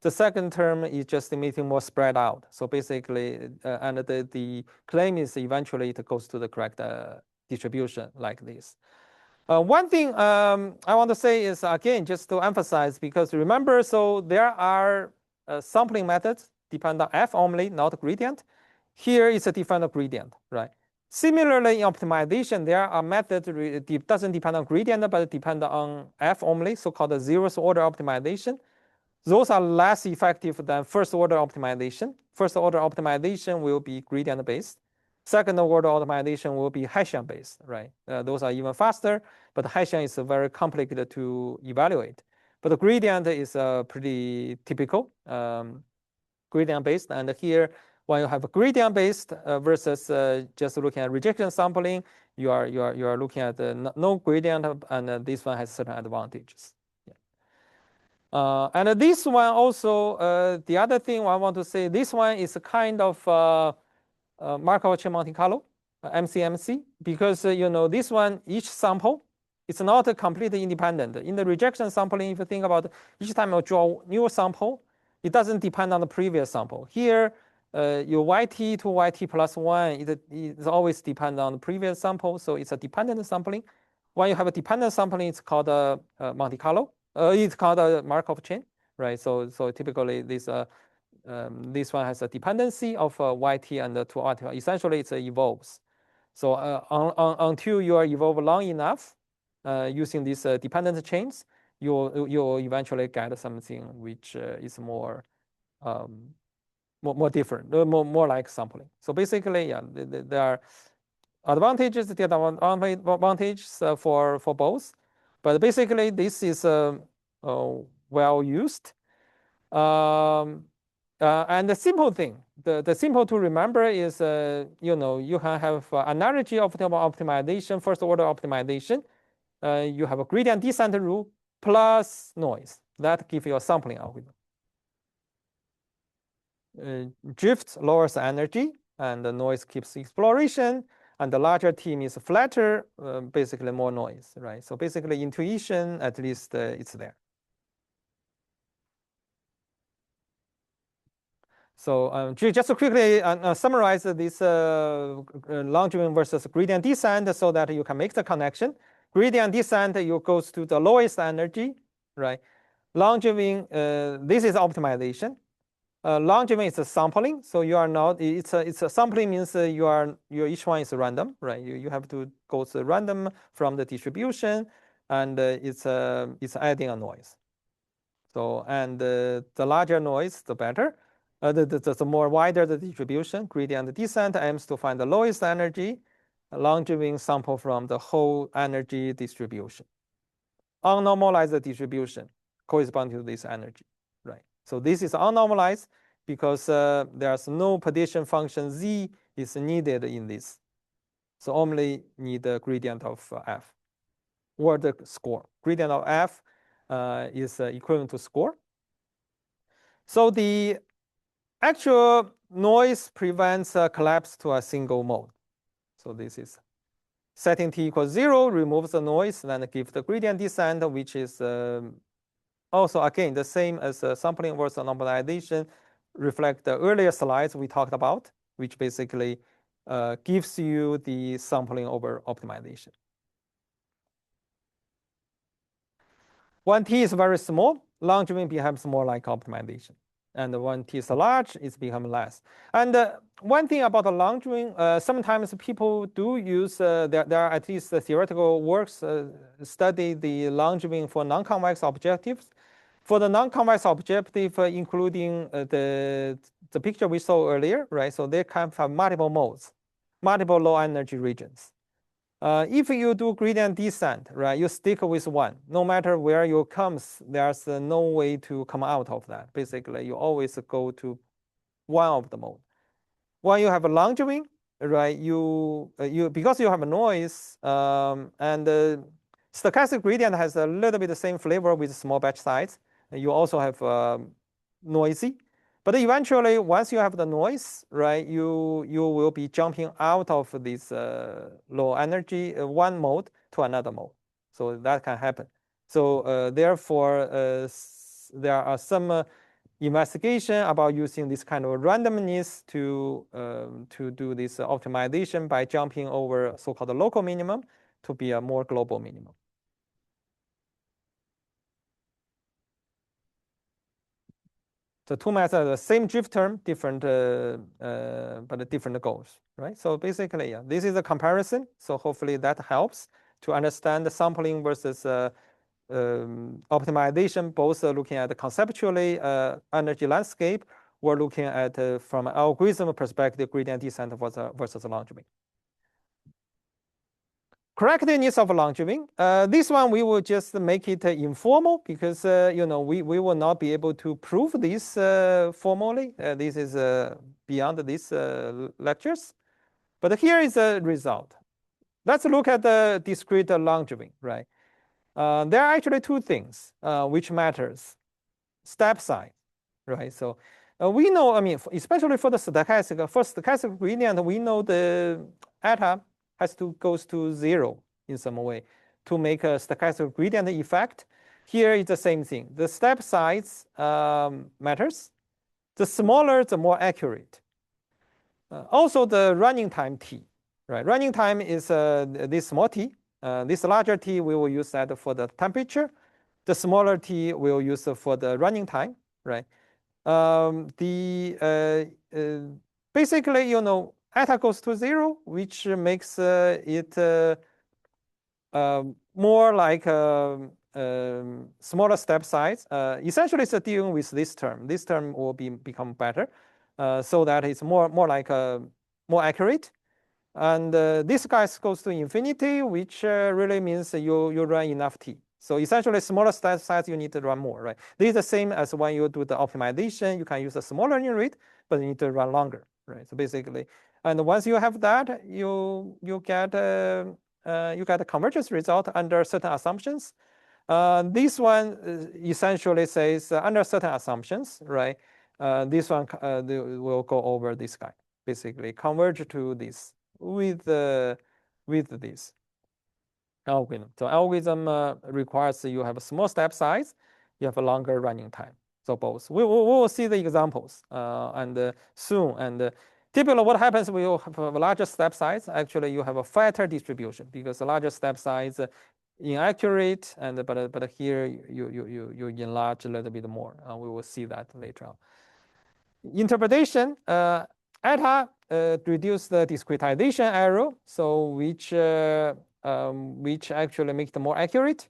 The second term is just making more spread out. So basically, and the claim is eventually it goes to the correct distribution like this. One thing I want to say is, again, just to emphasize, because remember, so there are sampling methods depend on f only, not gradient. Here is a different gradient, right? Similarly, in optimization, there are methods that doesn't depend on gradient, but depend on F only, so-called zeroth order optimization. Those are less effective than first order optimization. First order optimization will be gradient based. Second order optimization will be Hessian based, right? Those are even faster, but Hessian is very complicated to evaluate. But the gradient is pretty typical gradient based. And here, when you have a gradient based versus just looking at rejection sampling, you are looking at no gradient, and this one has certain advantages. And this one also, the other thing I want to say, this one is a kind of Markov chain Monte Carlo, MCMC, because you know this one, each sample, it's not completely independent. In the rejection sampling, if you think about each time you draw new sample, it doesn't depend on the previous sample. Here, your YT to YT plus 1, it always depend on the previous sample, so it's a dependent sampling. When you have a dependent sampling, it's called Monte Carlo. It's called a Markov chain, right? So typically this one has a dependency of YT and to RT. Essentially, it evolves. So until you are evolved long enough using these dependent chains, you'll eventually get something which is more different, more like sampling. So basically, yeah, there are advantages, disadvantages for both, but basically this is well used. And the simple thing, the simple to remember is, you know, you can have analogy optimization, first order optimization. You have a gradient descent rule plus noise. That gives you a sampling algorithm. Drift lowers energy, and the noise keeps exploration. And the larger team is flatter, basically more noise, right? So basically intuition, at least it's there. So just to quickly summarize this Langevin versus gradient descent so that you can make the connection. Gradient descent, you goes to the lowest energy, right? Langevin, this is optimization. Langevin is a sampling, so you are not. It's a sampling means your each one is random, right? You have to go to random from the distribution, and it's adding a noise. So and the larger noise, the better. The more wider the distribution, gradient descent aims to find the lowest energy, Langevin sample from the whole energy distribution. Unnormalized distribution corresponding to this energy, right? So this is unnormalized because there's no prediction function z is needed in this. So only need the gradient of f or the score. Gradient of f is equivalent to score. So the actual noise prevents collapse to a single mode. So this is setting t equals 0, removes the noise, then give the gradient descent, which is also, again, the same as sampling versus normalization, reflect the earlier slides we talked about, which basically gives you the sampling over optimization. When t is very small, Langevin becomes more like optimization. And when t is large, it's become less. And one thing about the Langevin, sometimes people do use, there are at least theoretical works study the Langevin for non-convex objectives. For the non-convex objective, including the picture we saw earlier, right? So they can have multiple modes, multiple low energy regions. If you do gradient descent, right, you stick with one. No matter where you comes, there's no way to come out of that. Basically, you always go to one of the mode. When you have a Langevin, right, because you have a noise, and stochastic gradient has a little bit the same flavor with small batch size. You also have noisy. But eventually, once you have the noise, right, you will be jumping out of this low energy one mode to another mode. So that can happen. So therefore, there are some investigation about using this kind of randomness to do this optimization by jumping over so-called local minimum to be a more global minimum. So two methods, the same drift term, different, but different goals, right? So basically, yeah, this is a comparison. So hopefully that helps to understand the sampling versus optimization, both looking at conceptually energy landscape, or looking at from an algorithm perspective, gradient descent versus Langevin. Correctness of Langevin. This one we will just make it informal because we will not be able to prove this formally. This is beyond these lectures. But here is the result. Let's look at the discrete Langevin, right? There are actually two things which matters. Step size, right? So we know, I mean, especially for the stochastic gradient, we know the eta has to goes to 0 in some way to make a stochastic gradient effect. Here is the same thing. The step size matters. The smaller, the more accurate. Also, the running time t, right? Running time is this small t. This larger t, we will use that for the temperature. The smaller t we'll use for the running time, right? Basically, eta goes to 0, which makes it more like smaller step size. Essentially, it's dealing with this term. This term will become better, so that it's more like more accurate. And this guy goes to infinity, which really means you run enough t. So essentially, smaller step size, you need to run more, right? This is the same as when you do the optimization. You can use a small learning rate, but you need to run longer, right? So basically, and once you have that, you get a convergence result under certain assumptions. This one essentially says under certain assumptions, right? This one will go over this guy, basically converge to this with this algorithm. So algorithm requires you have a small step size, you have a longer running time. So both. We will see the examples and soon. And typically what happens when you have a larger step size, actually you have a fatter distribution because a larger step size inaccurate, and but here you enlarge a little bit more. We will see that later on. Interpretation, eta reduce the discretization error, so which actually make it more accurate.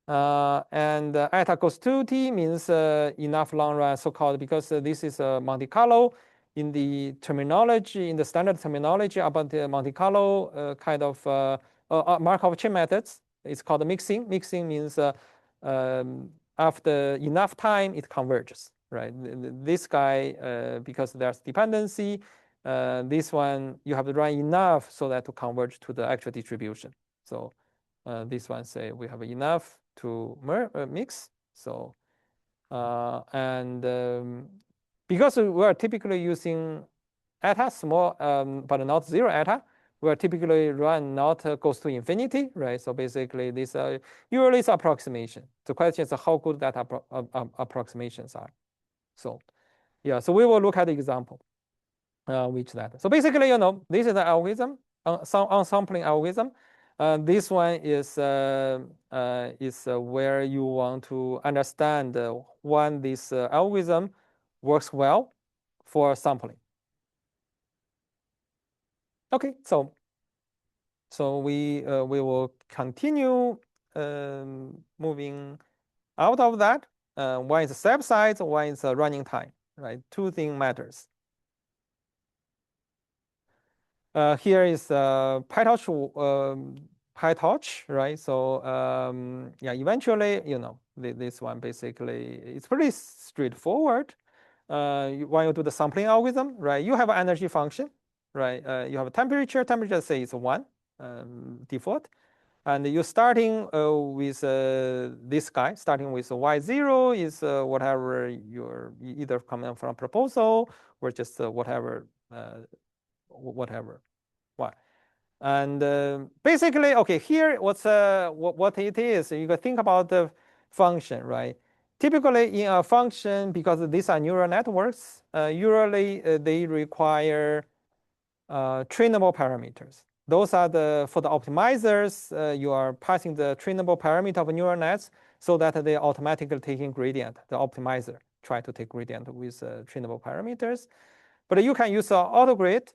And eta goes to t means enough long run, so-called, because this is Monte Carlo. In the terminology, in the standard terminology about the Monte Carlo kind of Markov chain methods, it's called mixing. Mixing means after enough time, it converges, right? This guy, because there's dependency, this one, you have to run enough so that to converge to the actual distribution. So this one say we have enough to mix. So, because we are typically using eta small, but not 0 eta, we are typically run not goes to infinity, right? So basically, this usually is approximation. The question is how good that approximations are. So, yeah. So we will look at the example, which that. So basically, this is the algorithm, some unsampling algorithm. This one is where you want to understand when this algorithm works well for sampling. Okay, so we will continue moving out of that. One is step size, one is running time, right? Two things matters. Here is PyTorch, right? So yeah, eventually, this one basically it's pretty straightforward. When you do the sampling algorithm, right? You have an energy function, right? You have a temperature. Temperature say is 1 default, and you're starting with this guy. Starting with y0 is whatever you're either coming from proposal or just whatever. Why? And basically, okay, here what it is, you can think about the function, right? Typically in a function, because these are neural networks, usually they require trainable parameters. Those are for the optimizers, you are passing the trainable parameter of neural nets so that they automatically taking gradient, the optimizer try to take gradient with trainable parameters. But you can use autograd.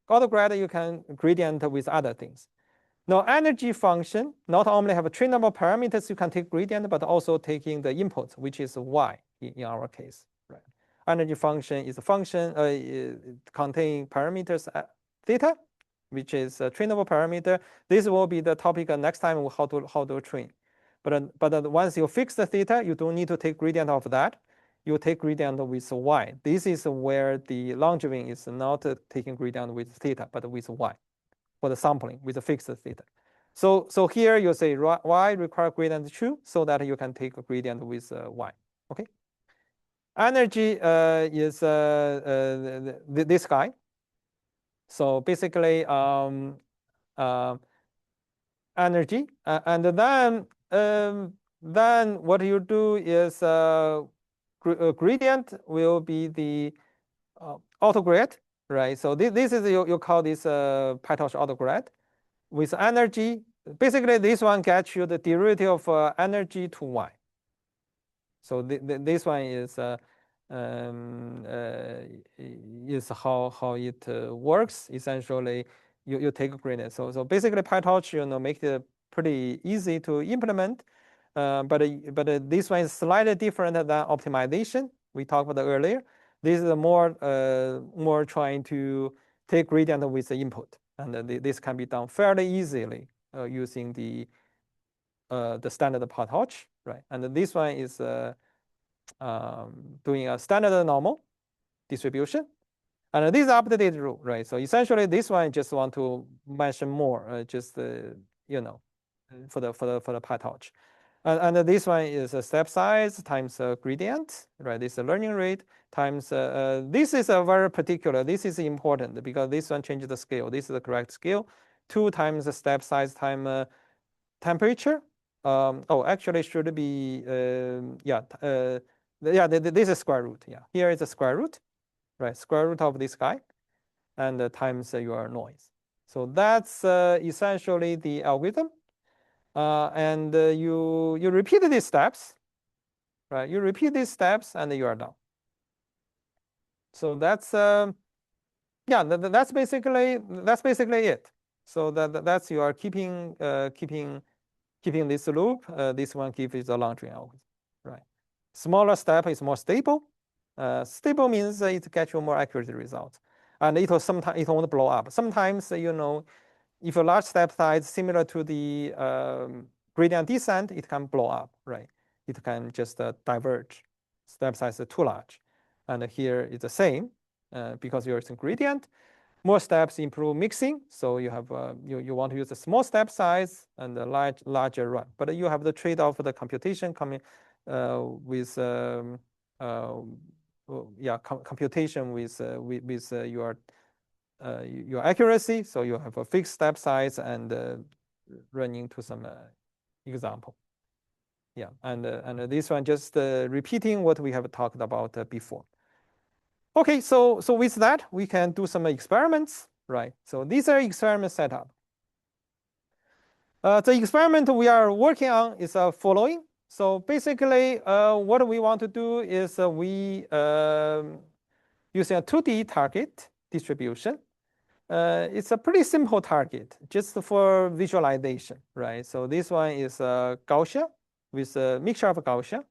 Autograd, you can gradient with other things. Now, energy function not only have trainable parameters you can take gradient, but also taking the input, which is y in our case. Right? Energy function is a function containing parameters theta, which is a trainable parameter. This will be the topic next time how to train. But once you fix the theta, you don't need to take gradient of that. You take gradient with y. This is where the Langevin is not taking gradient with theta, but with y for the sampling with a fixed theta. So here you say y require gradient true so that you can take a gradient with y. Okay. Energy is this guy. So basically energy, and then what you do is gradient will be the autograd, right? So this is you call this PyTorch autograd with energy. Basically, this one gets you the derivative of energy to y. So this one is how it works. Essentially, you take a gradient. So basically, PyTorch make it pretty easy to implement. But this one is slightly different than optimization we talked about earlier. This is more trying to take gradient with the input, and this can be done fairly easily using the standard PyTorch, right? And this one is doing a standard normal distribution, and this is updated rule, right? So essentially, this one I just want to mention more, just for the PyTorch. And this one is a step size times a gradient, right? This is a learning rate times, this is a very particular, this is important because this one changes the scale. This is the correct scale. 2 times the step size time temperature. Actually should be, this is square root. Yeah, here is a square root, right? Square root of this guy and times your noise. So that's essentially the algorithm. And you repeat these steps, right? You repeat these steps and you are done. So that's that's basically it. So that's you are keeping this loop. This one gives you the Langevin algorithm, right? Smaller step is more stable. Stable means it gets you more accurate results, and it won't blow up. Sometimes if a large step size similar to the gradient descent, it can blow up, right? It can just diverge. Step size is too large. And here it's the same because you're using gradient. More steps improve mixing. So you have you want to use a small step size and a larger run. But you have the trade-off of the computation coming with computation with your accuracy. So you have a fixed step size and run into some example. Yeah, and this one just repeating what we have talked about before. Okay, so with that, we can do some experiments, right? So these are experiment setup. The experiment we are working on is following. So basically, what we want to do is we using a 2D target distribution. It's a pretty simple target, just for visualization, right? So this one is Gaussian with a mixture of Gaussian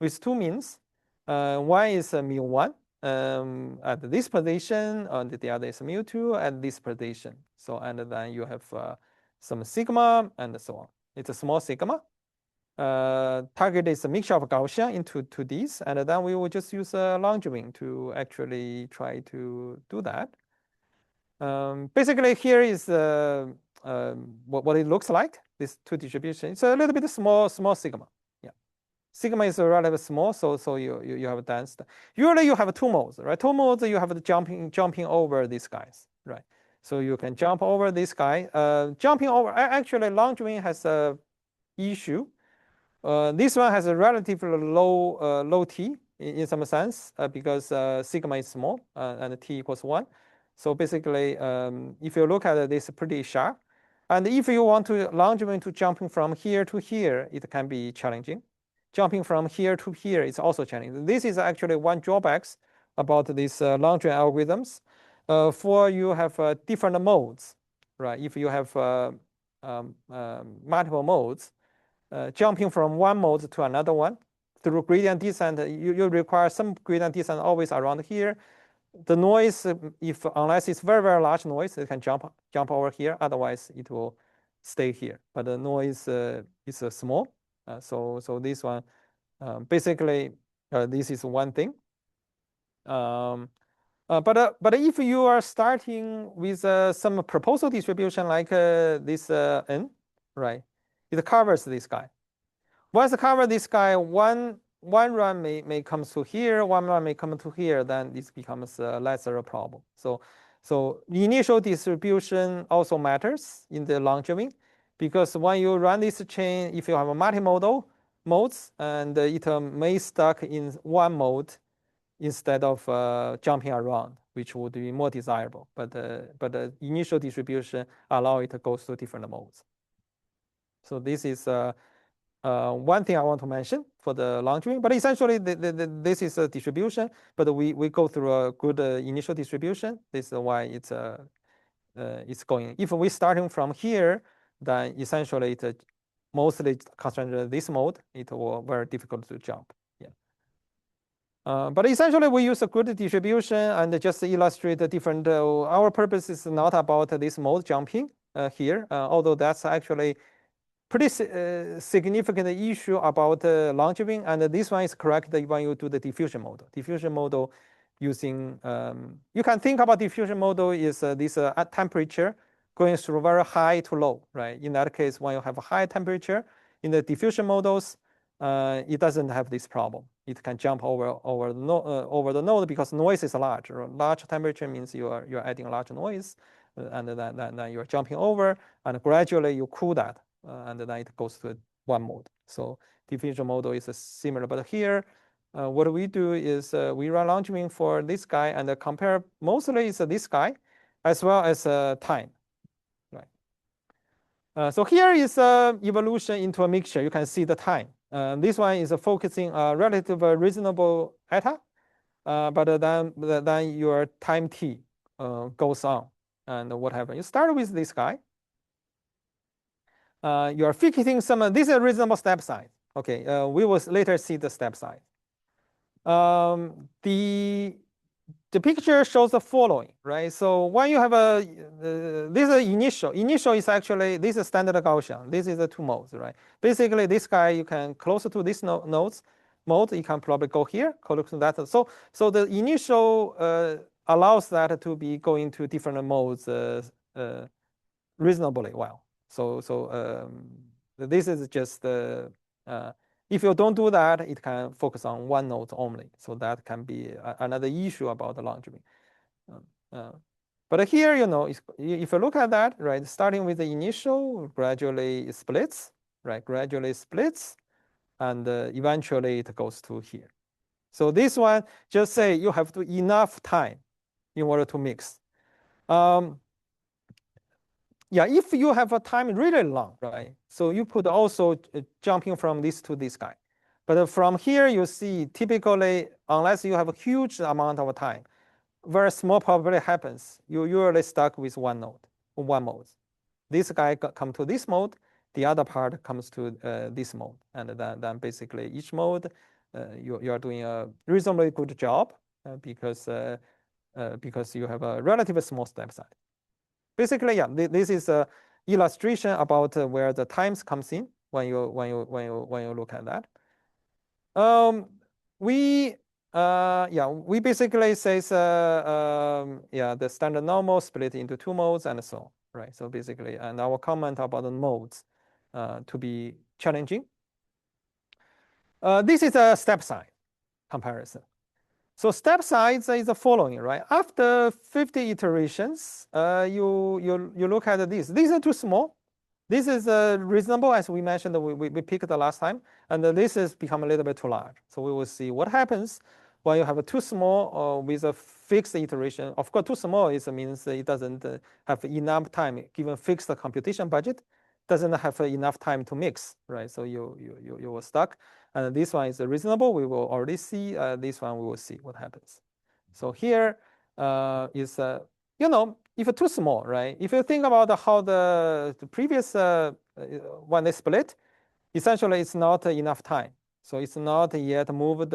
with 2 means. One is mu1 at this position, and the other is mu2 at this position. So and then you have some sigma and so on. It's a small sigma. Target is a mixture of Gaussian into these, and then we will just use Langevin to actually try to do that. Basically, here is what it looks like. This 2 distribution. It's a little bit small sigma. Yeah, sigma is relatively small, so you have a dense. Usually you have 2 modes, right? 2 modes you have the jumping over these guys, right? So you can jump over this guy. Jumping over. Actually, Langevin has a issue. This one has a relatively low t in some sense because sigma is small and t equals 1. So basically, if you look at it, it's pretty sharp. And if you want to Langevin to jumping from here to here, it can be challenging. jumping from here to here is also challenging. This is actually one drawback about these long join algorithms. For you have different modes, right? If you have multiple modes, jumping from one mode to another one through gradient descent, you require some gradient descent always around here. The noise, unless it's very, very large noise, it can jump over here. Otherwise, it will stay here. But the noise is small. So this one, basically, this is one thing. But if you are starting with some proposal distribution like this n, right? It covers this guy. Once it covers this guy, one run may come to here, one run may come to here, then this becomes lesser a problem. So the initial distribution also matters in the long joining, because when you run this chain, if you have a multimodal modes, and it may stuck in one mode instead of jumping around, which would be more desirable. But the initial distribution allow it to go through different modes. So this is one thing I want to mention for the long joining. But essentially, this is a distribution, but we go through a good initial distribution. This is why it's going. If we're starting from here, then essentially it's mostly concentrated this mode. It will very difficult to jump. But essentially, we use a good distribution and just illustrate the different. Our purpose is not about this mode jumping here, although that's actually pretty significant issue about long joining. And this one is correct when you do the diffusion model. Diffusion model using, you can think about diffusion model is this temperature going through very high to low, right? In that case, when you have a high temperature in the diffusion models, it doesn't have this problem. It can jump over the node because noise is large. Large temperature means you're adding large noise, and then you're jumping over, and gradually you cool that, and then it goes to one mode. So diffusion model is similar, but here, what we do is we run long joining for this guy and compare mostly it's this guy, as well as time. So here is evolution into a mixture. You can see the time. This one is focusing relative reasonable eta, but then your time t goes on, and what happens? You start with this guy. You are fixing some. This is a reasonable step size. Okay, we will later see the step size. The picture shows the following, right? So when you have this is initial. Initial is actually, this is standard Gaussian. This is the two modes, right? Basically, this guy, you can closer to this nodes mode, you can probably go here, close to that. So the initial allows that to be going to different modes reasonably well. So this is just if you don't do that, it can focus on one node only. So that can be another issue about the long joining. But here, if you look at that, right, starting with the initial, gradually it splits, right? Gradually splits, and eventually it goes to here. So this one, just say you have to enough time in order to mix. Yeah, if you have a time really long, right? So you could also jumping from this to this guy. But from here, you see typically, unless you have a huge amount of time, very small probability happens. You usually stuck with one node, one mode. This guy come to this mode, the other part comes to this mode. And then basically each mode, you are doing a reasonably good job because you have a relatively small step size. Basically, yeah, this is an illustration about where the times comes in when you look at that. We basically says the standard normal split into two modes and so on, right? So basically, and our comment about the modes to be challenging. This is a step size comparison. So step size is the following, right? After 50 iterations, you look at this. These are too small. This is reasonable, as we mentioned, we picked the last time, and this has become a little bit too large. So we will see what happens when you have a too small with a fixed iteration. Of course, too small means it doesn't have enough time given fixed computation budget doesn't have enough time to mix, right? So you were stuck. And this one is reasonable. We will already see. This one we will see what happens. So here is if it's too small, right? If you think about how the previous when they split, essentially it's not enough time. So it's not yet moved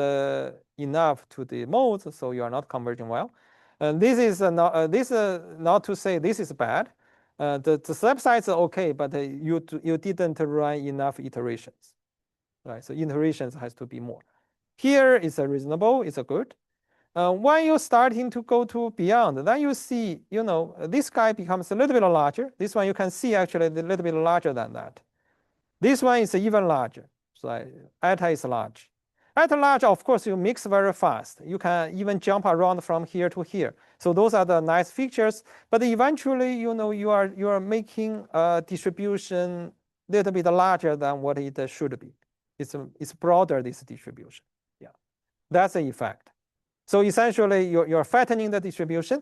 enough to the modes, so you are not converging well. And this is not to say this is bad. The step size is okay, but you didn't run enough iterations, right? So iterations has to be more. Here is a reasonable, it's a good. When you're starting to go to beyond, then you see, this guy becomes a little bit larger. This one you can see actually a little bit larger than that. This one is even larger. So eta is large. Eta large, of course, you mix very fast. You can even jump around from here to here. So those are the nice features. But eventually, you are making a distribution a little bit larger than what it should be. It's broader, this distribution. Yeah, that's the effect. So essentially, you're fattening the distribution,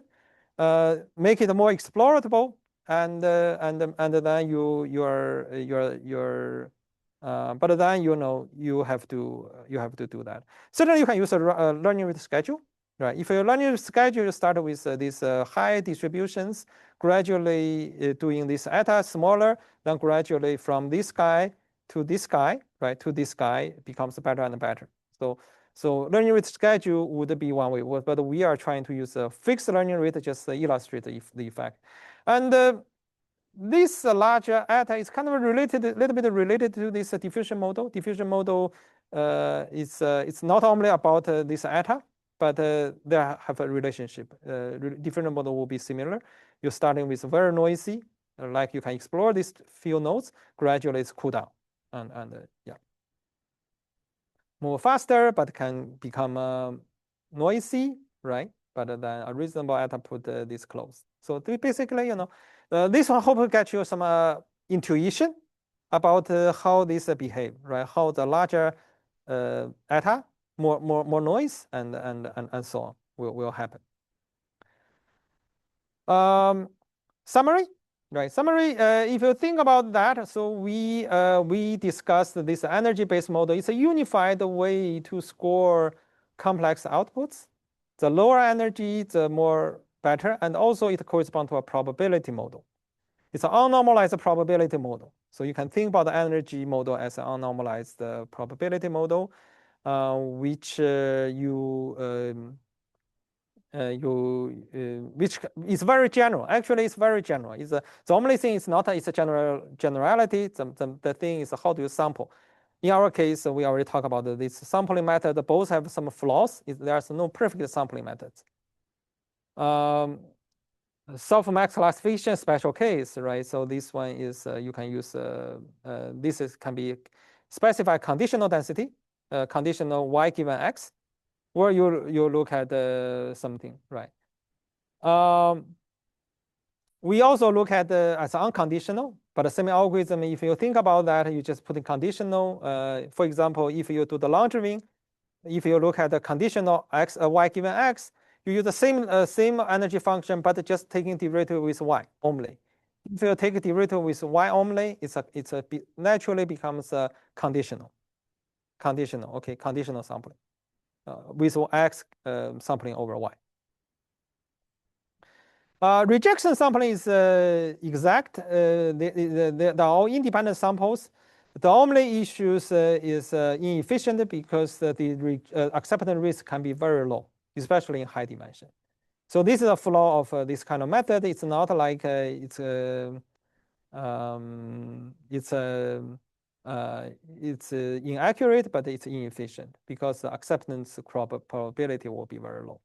make it more explorable, and then but then you have to do that. Certainly, you can use a learning rate schedule, right? If your learning rate schedule, you start with these high distributions, gradually doing this eta smaller, then gradually from this guy to this guy, right? To this guy becomes better and better. So learning rate schedule would be one way, but we are trying to use a fixed learning rate just to illustrate the effect. And this larger eta is kind of related, a little bit related to this diffusion model. Diffusion model it's not only about this eta, but they have a relationship. Diffusion model will be similar. You're starting with very noisy, like you can explore these few nodes, gradually it's cool down, and yeah. Move faster, but can become noisy, right? But then a reasonable eta put this close. So basically, this one hope to get you some intuition about how this behave, right? How the larger eta, more noise, and so on will happen. Summary. Right, summary, if you think about that, so we discussed this energy-based model. It's a unified way to score complex outputs. The lower energy, the more better, and also it corresponds to a probability model. It's an unnormalized probability model. So you can think about the energy model as an unnormalized probability model, which which is very general. Actually, it's very general. The only thing is not it's a generality. The thing is how do you sample? In our case, we already talked about this sampling method. Both have some flaws. There's no perfect sampling methods. Softmax classification special case, right? So this one is you can use can be specified conditional density, conditional y given x. Or you look at something, right? We also look at as unconditional, but the same algorithm, if you think about that, you just put in conditional. For example, if you do the laundering, if you look at the conditional x, y given x, you use the same energy function, but just taking derivative with y only. If you take a derivative with y only, it's naturally becomes conditional. Okay, conditional sampling. With x sampling over y. Rejection sampling is exact. They're all independent samples. The only issues is inefficient because the acceptance risk can be very low, especially in high dimension. So this is a flaw of this kind of method. It's not like it's inaccurate, but it's inefficient because the acceptance probability will be very low.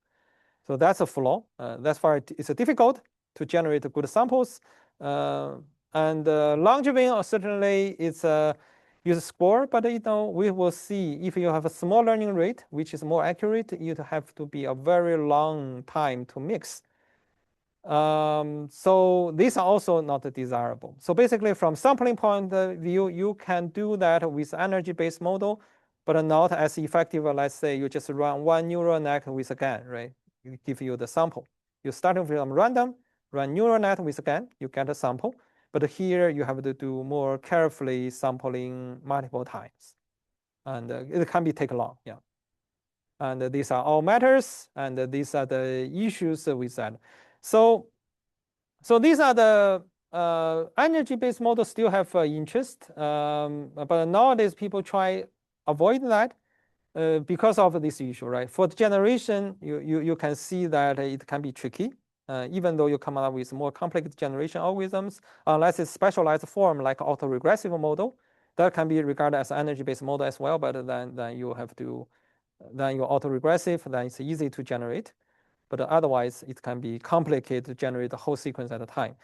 So that's a flaw. That's why it's difficult to generate good samples. And Langevin certainly it's a use score, but we will see if you have a small learning rate, which is more accurate, you have to be a very long time to mix. So these are also not desirable. So basically, from sampling point of view, you can do that with energy-based model, but not as effective. Let's say you just run one neural net with a GAN, right? You give you the sample. You start from random, run neural net with a GAN, you get a sample. But here you have to do more carefully sampling multiple times, and it can be take long. Yeah. And these are all matters, and these are the issues with that. So these are the energy-based models still have interest, but nowadays people try avoid that because of this issue, right? For the generation, you can see that it can be tricky, even though you come up with more complex generation algorithms, unless it's specialized form like autoregressive model, that can be regarded as an energy-based model as well, but then you have to, then you're autoregressive, then it's easy to generate. But otherwise, it can be complicated to generate the whole sequence at a time.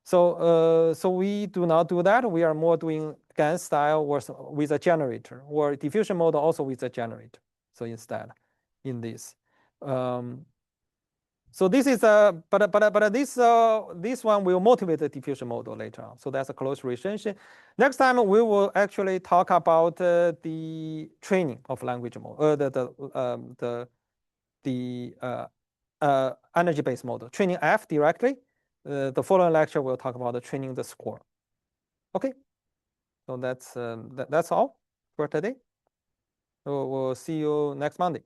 So, so we do not do that. We are more doing GAN style with a generator, or diffusion model also with a generator. So instead, in this, so this is a but this one will motivate the diffusion model later on. So that's a close relationship. Next time we will actually talk about the training of language model, the energy-based model, training F directly. The following lecture will talk about the training the score. Okay, so that's all for today. So we'll see you next Monday.